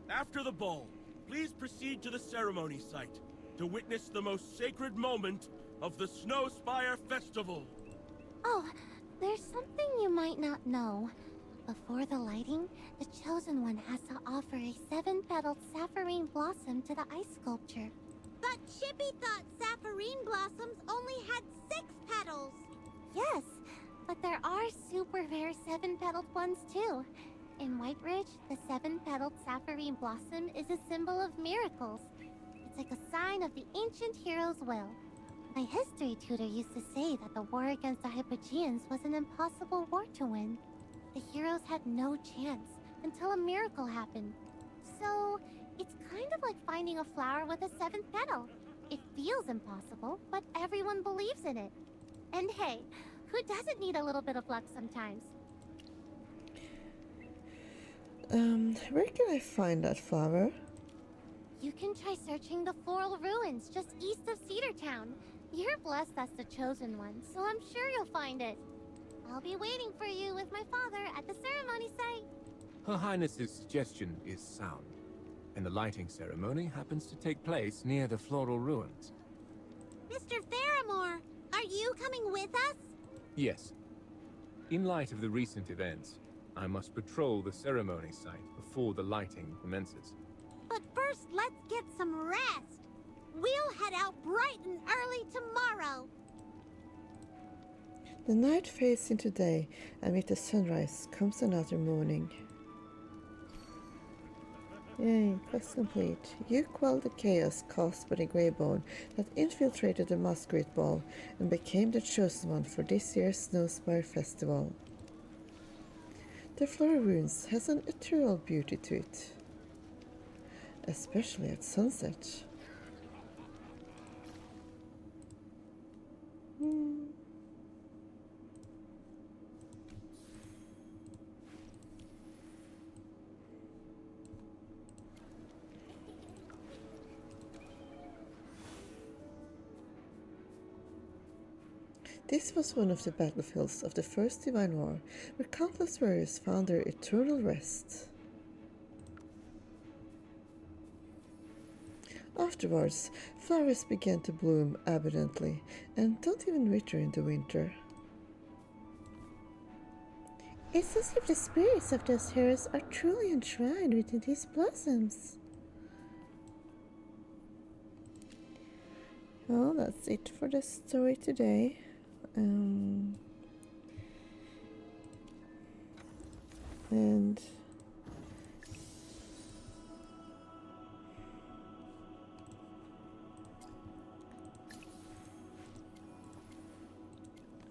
After the ball, please proceed to the ceremony site to witness the most sacred moment of the Snowspire Festival. Oh, there's something you might not know. Before the lighting, the Chosen One has to offer a 7-petaled sapphirine blossom to the ice sculpture. But Chippy thought sapphirine blossoms only had 6 petals. Yes, but there are super rare 7-petaled ones too. In White Ridge, the 7-petaled sapphirine blossom is a symbol of miracles. It's like a sign of the ancient hero's will. My history tutor used to say that the war against the Hypogeans was an impossible war to win. The heroes had no chance until a miracle happened. So, it's kind of like finding a flower with a 7th petal. It feels impossible, but everyone believes in it. And hey, who doesn't need a little bit of luck sometimes? Where can I find that flower? You can try searching the floral ruins just east of Cedar Town. You're blessed as the Chosen One, so I'm sure you'll find it. I'll be waiting for you with my father at the ceremony site. Her Highness's suggestion is sound, and the lighting ceremony happens to take place near the floral ruins. Mr. Faramore, are you coming with us? Yes. In light of the recent events, I must patrol the ceremony site before the lighting commences. But first, let's get some rest. We'll head out bright and early tomorrow. The night fades into day, and with the sunrise comes another morning. Yay, quest complete. You quelled the chaos caused by the Greybone that infiltrated the Masquerade Ball and became the chosen one for this year's Snowspire Festival. The Floral Ruins has an ethereal beauty to it, especially at sunset. This was one of the battlefields of the First Divine War, where countless warriors found their eternal rest. Afterwards, flowers began to bloom abundantly and don't even wither in the winter. It's as if the spirits of those heroes are truly enshrined within these blossoms. Well, that's it for the story today. And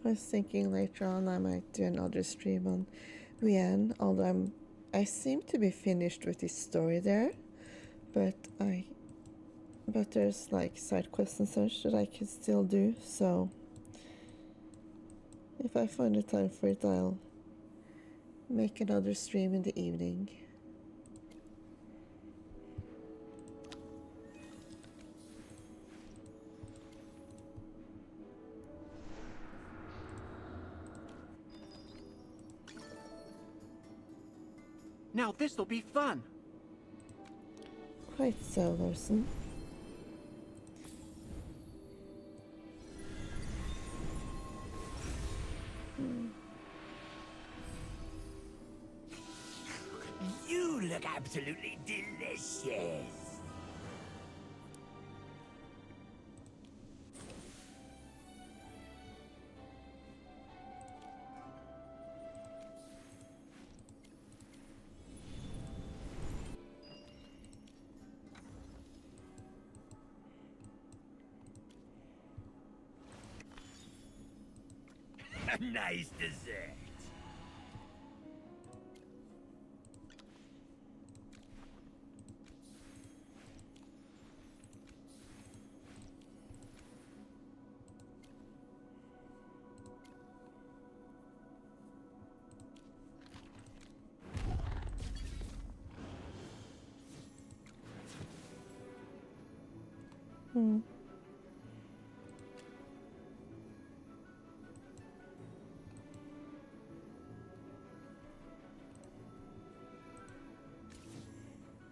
I was thinking later on I might do another stream on Vienne, although I seem to be finished with this story there, but there's like side quests and such that I can still do, so if I find the time for it, I'll make another stream in the evening. Now this'll be fun. Quite so, Larson. You look absolutely delicious. A nice dessert.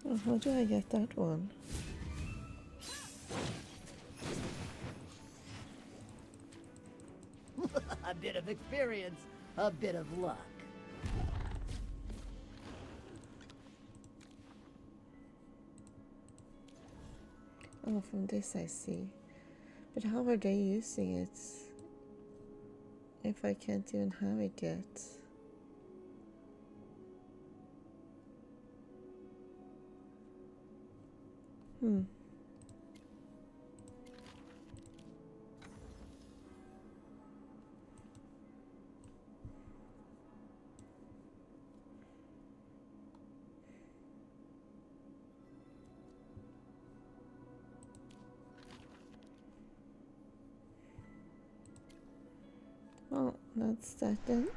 Oh, how do I get that one? A bit of experience, a bit of luck. Oh, from this I see. But how are they using it if I can't even have it yet? Well, that's that then.